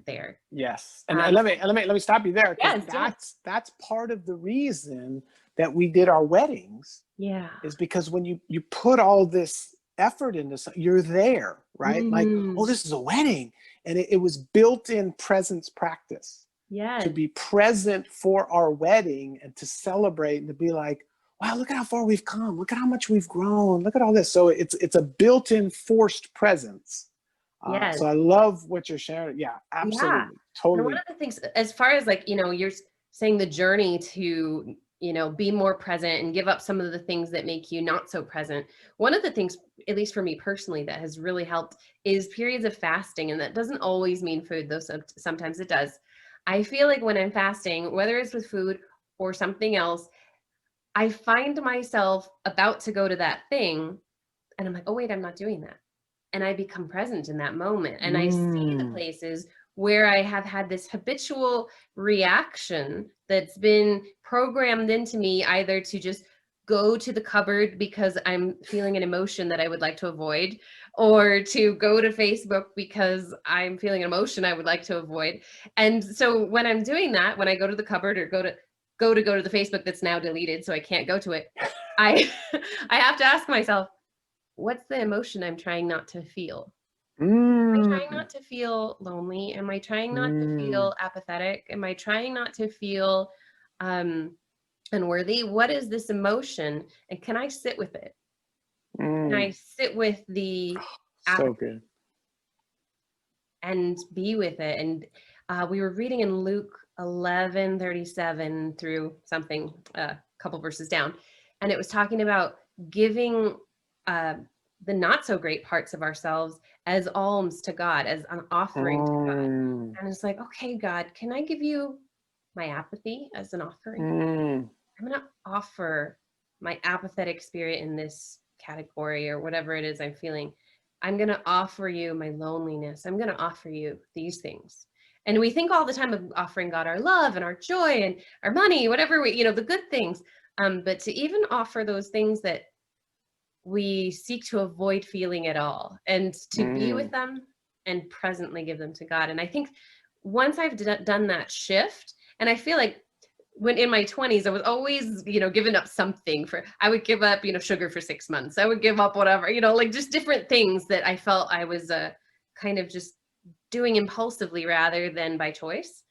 Speaker 1: there.
Speaker 2: Yes. And
Speaker 1: Um,
Speaker 2: let me stop you there, because
Speaker 1: yes.
Speaker 2: that's part of the reason that we did our weddings,
Speaker 1: Yeah.
Speaker 2: is because when you put all this effort into something, you're there, right? Like, oh,
Speaker 1: Mm,
Speaker 2: this is a wedding. And it was built-in presence practice to
Speaker 1: yes.
Speaker 2: be present for our wedding and to celebrate and to be like, wow, look at how far we've come. Look at how much we've grown. Look at all this. So it's a built-in forced presence.
Speaker 1: Yes.
Speaker 2: So I love what you're sharing. Yeah,
Speaker 1: Yeah.
Speaker 2: absolutely.
Speaker 1: And one
Speaker 2: Totally.
Speaker 1: of the things, as far as like, you're saying the journey to, be more present and give up some of the things that make you not so present. One of the things, at least for me personally, that has really helped is periods of fasting. And that doesn't always mean food, though sometimes it does. I feel like when I'm fasting, whether it's with food or something else, I find myself about to go to that thing and I'm like, oh, wait, I'm not doing that. And I become present in that moment. And I see the
Speaker 2: Mm.
Speaker 1: places where I have had this habitual reaction that's been programmed into me, either to just go to the cupboard because I'm feeling an emotion that I would like to avoid, or to go to Facebook because I'm feeling an emotion I would like to avoid. And so when I'm doing that, when I go to the cupboard or go to the Facebook that's now deleted, so I can't go to it, I I have to ask myself, what's the emotion I'm trying not to feel? Am I trying
Speaker 2: Mm.
Speaker 1: not to feel lonely? Am I trying not to
Speaker 2: Mm.
Speaker 1: feel apathetic? Am I trying not to feel um, unworthy? What is this emotion? And can I sit with it? Can I
Speaker 2: Mm.
Speaker 1: sit with the
Speaker 2: So
Speaker 1: apathy
Speaker 2: good.
Speaker 1: and be with it? And we were reading in Luke 11:37 through something, a couple verses down, and it was talking about giving uh, the not so great parts of ourselves as alms to God, as an offering to God.
Speaker 2: Mm.
Speaker 1: And it's like, okay, God, can I give you my apathy as an offering?
Speaker 2: Mm.
Speaker 1: I'm going to offer my apathetic spirit in this category or whatever it is I'm feeling. I'm going to offer you my loneliness. I'm going to offer you these things. And we think all the time of offering God our love and our joy and our money, whatever we, the good things. But to even offer those things that we seek to avoid feeling at all and to be with
Speaker 2: Mm.
Speaker 1: them and presently give them to God. And I think once I've done that shift, and I feel like when in my 20s, I was always, giving up something I would give up, sugar for 6 months. I would give up whatever, like just different things that I felt I was kind of just doing impulsively rather than by choice.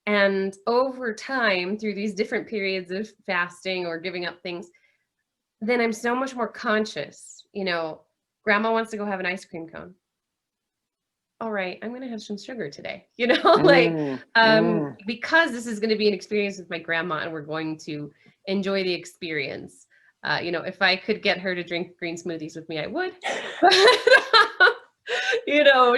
Speaker 1: And over time, through these different periods of fasting or giving up things, then I'm so much more conscious. Grandma wants to go have an ice cream cone. All right, I'm going to have some sugar today, like,
Speaker 2: Mm. Mm.
Speaker 1: because this is going to be an experience with my grandma and we're going to enjoy the experience. If I could get her to drink green smoothies with me, I would. But,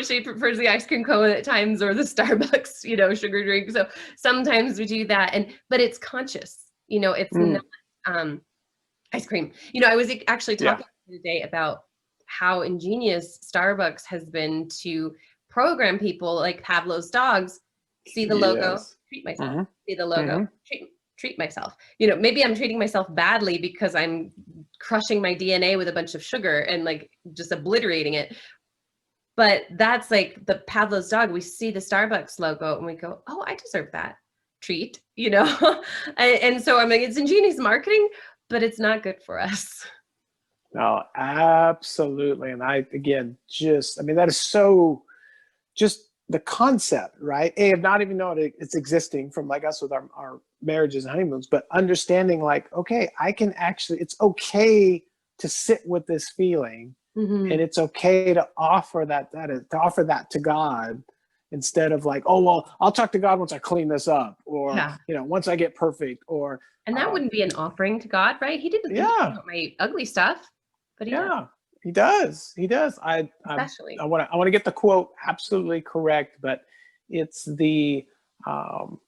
Speaker 1: she prefers the ice cream cone at times or the Starbucks, sugar drink. So sometimes we do that. But it's conscious, it's not,
Speaker 2: Mm.
Speaker 1: um, ice cream. I was actually
Speaker 2: Yeah.
Speaker 1: talking today about how ingenious Starbucks has been to program people like Pavlov's dogs. See the logo,
Speaker 2: Yes.
Speaker 1: treat myself.
Speaker 2: Mm-hmm.
Speaker 1: See the logo,
Speaker 2: Mm-hmm.
Speaker 1: treat myself. Maybe I'm treating myself badly because I'm crushing my DNA with a bunch of sugar and like just obliterating it. But that's like the Pavlov's dog. We see the Starbucks logo and we go, oh, I deserve that treat, and so I'm like, it's ingenious marketing, but it's not good for us.
Speaker 2: No, absolutely. And I mean, that is so, just the concept, right? Of not even knowing it's existing from like us with our marriages and honeymoons, but understanding like, okay, it's okay to sit with this feeling, and
Speaker 1: Mm-hmm.
Speaker 2: it's okay to offer that to God, instead of like, oh, well, I'll talk to God once I clean this up, or,
Speaker 1: Yeah.
Speaker 2: once I get perfect, or,
Speaker 1: And that wouldn't be an offering to God, right? He didn't
Speaker 2: yeah.
Speaker 1: want my ugly stuff, but he does,
Speaker 2: Yeah, he does. He does. I
Speaker 1: especially.
Speaker 2: want to get the quote absolutely correct, but it's um,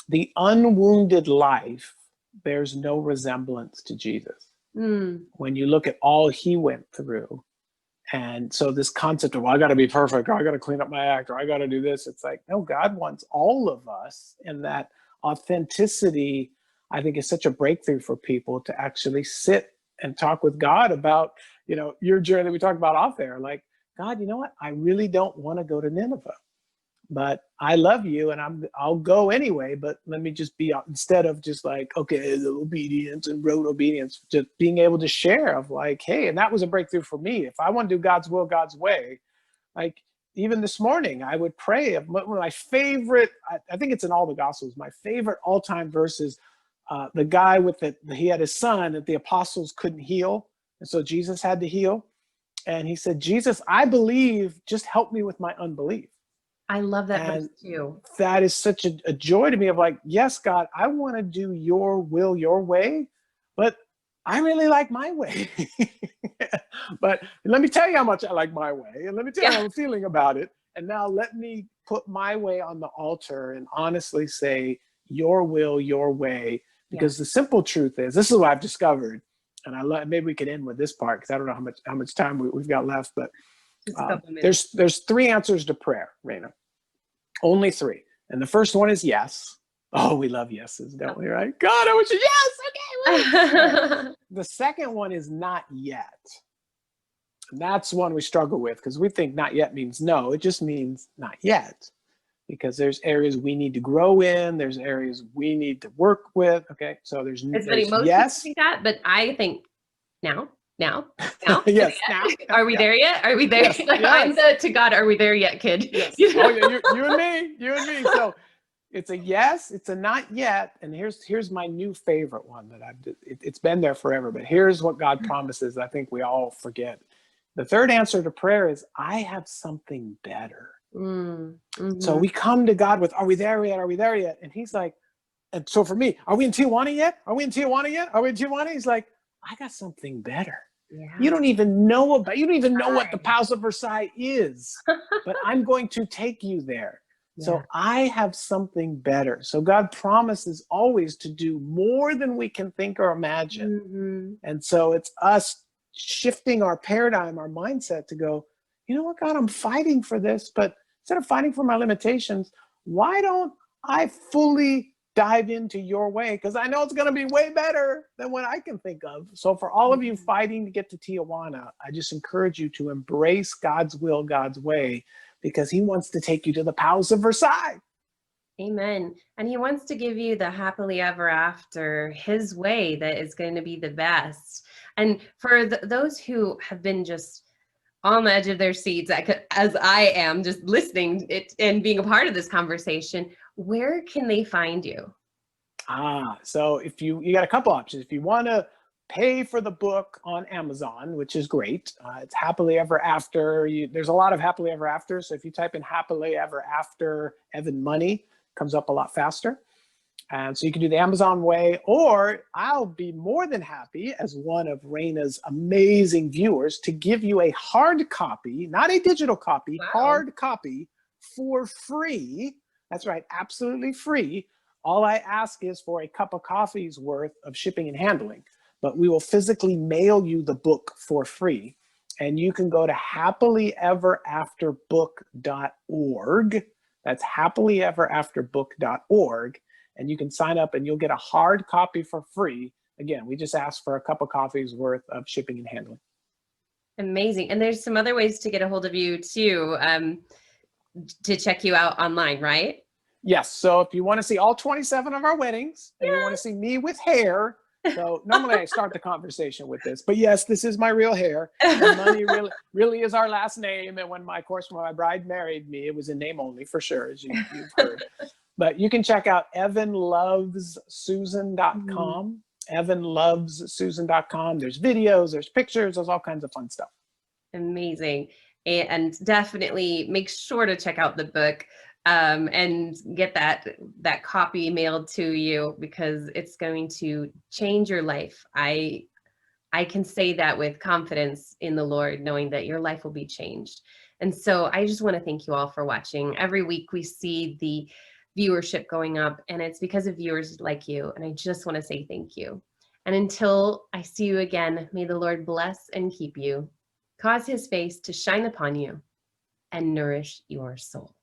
Speaker 2: the unwounded life bears no resemblance to Jesus.
Speaker 1: Mm,
Speaker 2: When you look at all he went through, And so this concept of, well, I got to be perfect, or I got to clean up my act, or I got to do this. It's like, no, God wants all of us. And that authenticity, I think, is such a breakthrough for people to actually sit and talk with God about, your journey that we talked about off there. Like, God, you know what? I really don't want to go to Nineveh, but I love you and I'll go anyway. But let me just be, instead of just like, okay, the obedience and rote obedience, just being able to share of like, hey, and that was a breakthrough for me. If I want to do God's will, God's way, like even this morning, I would pray. One of my favorite, I think it's in all the Gospels, my favorite all-time verses, the guy he had his son that the apostles couldn't heal. And so Jesus had to heal. And he said, Jesus, I believe, just help me with my unbelief.
Speaker 1: I love that
Speaker 2: And
Speaker 1: verse too.
Speaker 2: that is such a joy to me of like, yes, God, I want to do your will, your way, but I really like my way. But let me tell you how much I like my way. And let me tell you how I'm feeling about it. And now let me put my way on the altar and honestly say, your will, your way. Because the simple truth is, this is what I've discovered. And maybe we could end with this part because I don't know how much time we've got left. But there's three answers to prayer, Reina. Only three. And the first one is yes. Oh, we love yeses, don't we, right? God, I wish you yes. Okay. The second one is not yet. And that's one we struggle with because we think not yet means no. It just means not yet. Because there's areas we need to grow in. There's areas we need to work with. Okay. So there's
Speaker 1: most
Speaker 2: yes.
Speaker 1: people think that, but I think now.
Speaker 2: Yes. Now.
Speaker 1: Are we there yet? Are we there?
Speaker 2: Yes,
Speaker 1: Like,
Speaker 2: yes.
Speaker 1: I'm the to God, are we there yet, kid?
Speaker 2: Yes. Oh yeah, you and me. So it's a yes, it's a not yet. And here's my new favorite one that it's been there forever, but here's what God promises. I think we all forget. The third answer to prayer is, I have something better.
Speaker 1: Mm-hmm.
Speaker 2: So we come to God with, are we there yet? Are we there yet? And he's like, and so for me, are we in Tijuana yet? Are we in Tijuana yet? Are we in Tijuana? He's like, I got something better. Yeah. You don't even know what the Palace of Versailles is, but I'm going to take you there. Yeah. So I have something better. So God promises always to do more than we can think or imagine. Mm-hmm. And so it's us shifting our paradigm, our mindset to go, you know what, God, I'm fighting for this, but instead of fighting for my limitations, why don't I fully dive into your way? Because I know it's going to be way better than what I can think of. So for all of you fighting to get to Tijuana, I just encourage you to embrace God's will, God's way, because he wants to take you to the Palace of Versailles.
Speaker 1: Amen. And he wants to give you the happily ever after, his way that is going to be the best. And for those who have been just on the edge of their seats, as I am, just listening and being a part of this conversation, where can they find you?
Speaker 2: So if you got a couple options. If you want to pay for the book on Amazon, which is great, it's happily ever after. There's a lot of happily ever after. So if you type in happily ever after Evan Money, it comes up a lot faster. And so you can do the Amazon way, or I'll be more than happy as one of Reina's amazing viewers to give you a hard copy, not a digital copy, hard copy for free. That's right, absolutely free. All I ask is for a cup of coffee's worth of shipping and handling, but we will physically mail you the book for free. And you can go to happilyeverafterbook.org. That's happilyeverafterbook.org. And you can sign up and you'll get a hard copy for free. Again, we just ask for a cup of coffee's worth of shipping and handling.
Speaker 1: Amazing. And there's some other ways to get a hold of you too, to check you out online, right?
Speaker 2: Yes. So if you want to see all 27 of our weddings, and you want to see me with hair, so normally I start the conversation with this, but yes, this is my real hair. And Money really is our last name. And when my bride married me, it was in name only for sure, as you've heard. But you can check out evanlovessusan.com, evanlovessusan.com. There's videos, there's pictures, there's all kinds of fun stuff.
Speaker 1: Amazing. And definitely make sure to check out the book and get that copy mailed to you, because it's going to change your life. I can say that with confidence in the Lord, knowing that your life will be changed. And so I just want to thank you all for watching. Every week we see the viewership going up, and it's because of viewers like you. And I just want to say thank you. And until I see you again, may the Lord bless and keep you. cause his face to shine upon you, and nourish your soul.